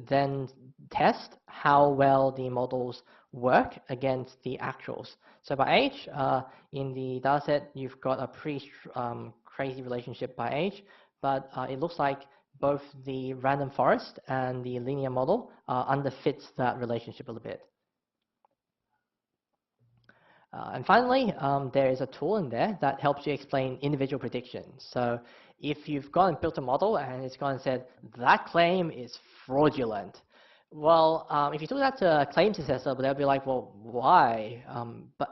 then test how well the models work against the actuals. So by age, in the dataset, you've got a pretty crazy relationship by age, but it looks like both the random forest and the linear model underfits that relationship a little bit. And finally, there is a tool in there that helps you explain individual predictions. So if you've gone and built a model and it's gone and said, that claim is fraudulent, well, if you took that to a claims assessor, they'll be like, well, why?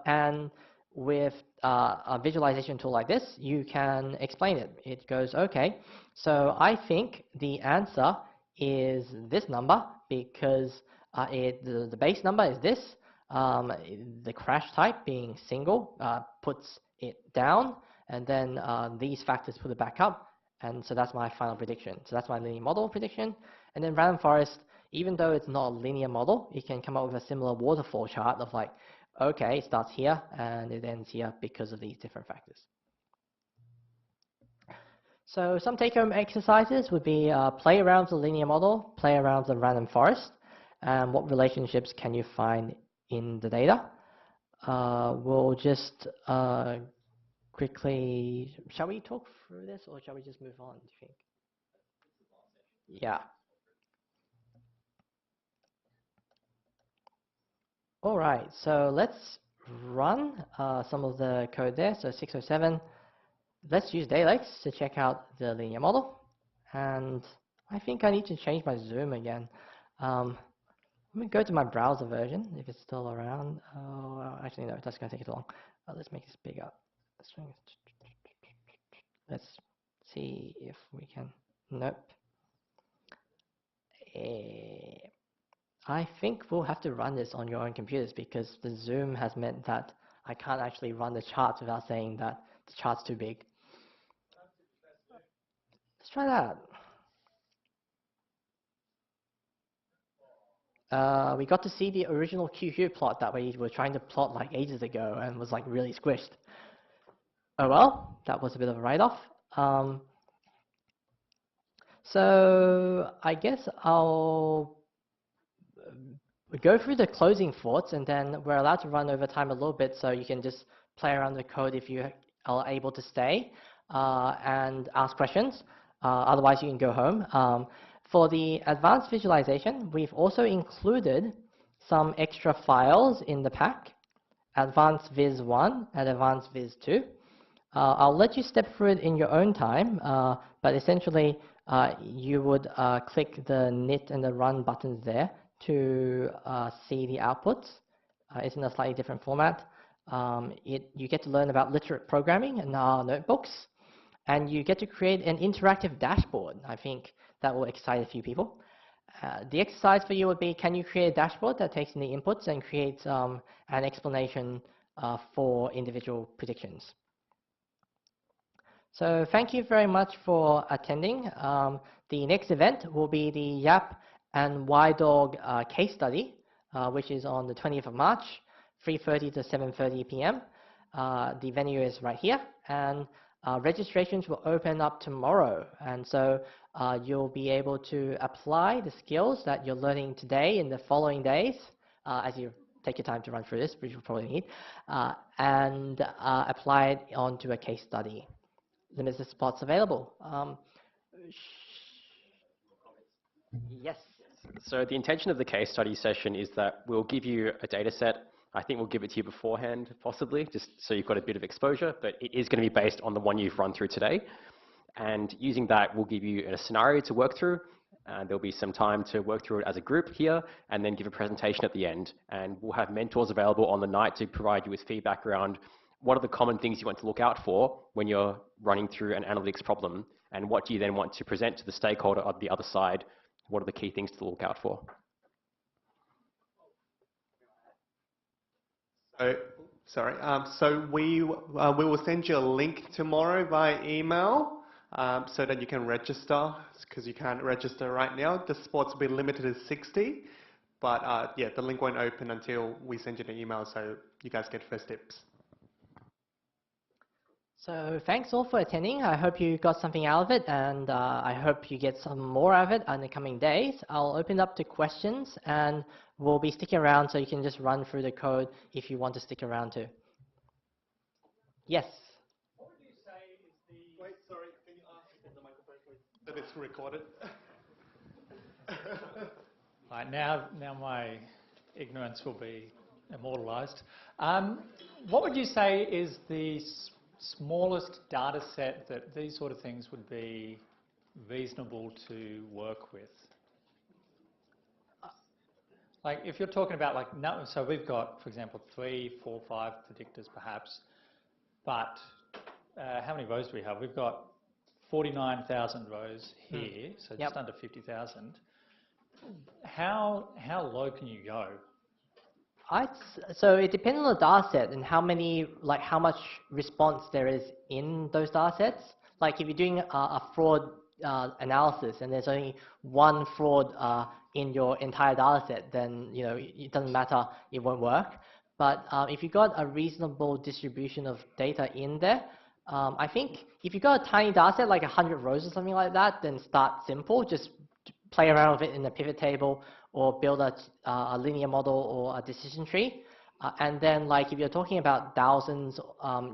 And with a visualization tool like this, you can explain it. It goes, okay, so I think the answer is this number because the base number is this. The crash type being single puts it down, and then these factors put it back up, and so that's my final prediction. So that's my linear model prediction. And then random forest, even though it's not a linear model, it can come up with a similar waterfall chart of like, okay, it starts here and it ends here because of these different factors. So some take-home exercises would be play around with the linear model, play around with the random forest, and what relationships can you find in the data. We'll just quickly, shall we talk through this or shall we just move on, do you think? Yeah. All right, so let's run some of the code there. So 607, let's use DAWG to check out the linear model. And I think I need to change my zoom again. Let me go to my browser version, if it's still around. Oh, actually, no, that's going to take too long. Let's make this bigger. Let's see if we can. Nope. I think we'll have to run this on your own computers because the zoom has meant that I can't actually run the charts without saying that the chart's too big. Let's try that. We got to see the original QQ plot that we were trying to plot like ages ago and was like really squished. Oh well, that was a bit of a write-off. So I guess I'll go through the closing thoughts, and then we're allowed to run over time a little bit, so you can just play around the code if you are able to stay and ask questions. Otherwise, you can go home. For the advanced visualization, we've also included some extra files in the pack, Advanced Viz 1 and Advanced Viz 2. I'll let you step through it in your own time, but essentially you would click the knit and the run buttons there to see the outputs. It's in a slightly different format. You get to learn about literate programming in our notebooks, and you get to create an interactive dashboard. I think that will excite a few people. The exercise for you would be, can you create a dashboard that takes in the inputs and creates an explanation for individual predictions? So thank you very much for attending. The next event will be the YAP and YDAWG case study, which is on the 20th of March, 3:30 to 7:30 p.m. The venue is right here, and registrations will open up tomorrow. And so you'll be able to apply the skills that you're learning today in the following days, as you take your time to run through this, which you'll probably need, and apply it onto a case study. Limited spots available. Yes. So the intention of the case study session is that we'll give you a data set. I think we'll give it to you beforehand, possibly, just so you've got a bit of exposure, but it is going to be based on the one you've run through today. And using that, we'll give you a scenario to work through. There'll be some time to work through it as a group here, and then give a presentation at the end. And we'll have mentors available on the night to provide you with feedback around what are the common things you want to look out for when you're running through an analytics problem, and what do you then want to present to the stakeholder on the other side? What are the key things to look out for? So we will send you a link tomorrow via email so that you can register, because you can't register right now. The spots will be limited to 60, but yeah, the link won't open until we send you the email, so you guys get first tips. So thanks all for attending. I hope you got something out of it, and I hope you get some more of it in the coming days. I'll open up to questions, and we'll be sticking around, so you can just run through the code if you want to stick around too. Yes? What would you say is the... Wait, sorry, can you ask the microphone, please? That it's recorded. Right, now my ignorance will be immortalised. What would you say is the smallest data set that these sort of things would be reasonable to work with? Like if you're talking about like, no, so we've got, for example, 3, 4, 5 predictors perhaps, but how many rows do we have? We've got 49,000 rows here, so just under 50,000. How low can you go? So it depends on the data set and how much response there is in those data sets. Like if you're doing a fraud analysis and there's only one fraud in your entire data set, then it doesn't matter, it won't work. But if you've got a reasonable distribution of data in there, I think if you've got a tiny data set, like 100 rows or something like that, then start simple. Just play around with it in a pivot table, or build a linear model or a decision tree. And then like if you're talking about thousands,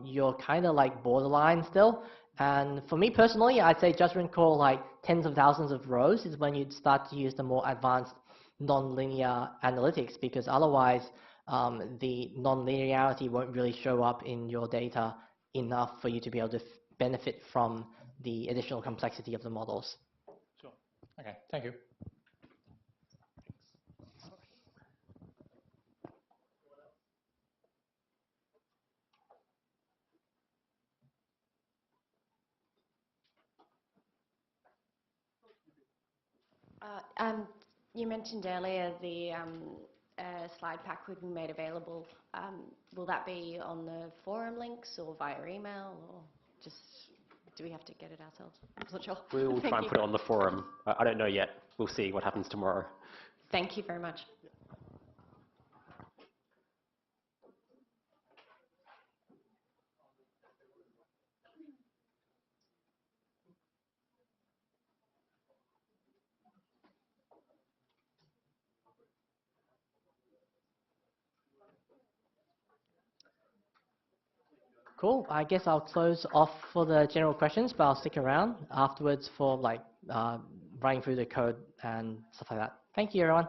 you're kind of like borderline still. And for me personally, I'd say judgment call like tens of thousands of rows is when you'd start to use the more advanced non-linear analytics, because otherwise the non-linearity won't really show up in your data enough for you to be able to benefit from the additional complexity of the models. Sure. Okay, thank you. You mentioned earlier the slide pack would be made available. Will that be on the forum links or via email, or just do we have to get it ourselves? I'm not sure. We will try and put it on the forum. I don't know yet. We'll see what happens tomorrow. Thank you very much. Cool. I guess I'll close off for the general questions, but I'll stick around afterwards for like running through the code and stuff like that. Thank you, everyone.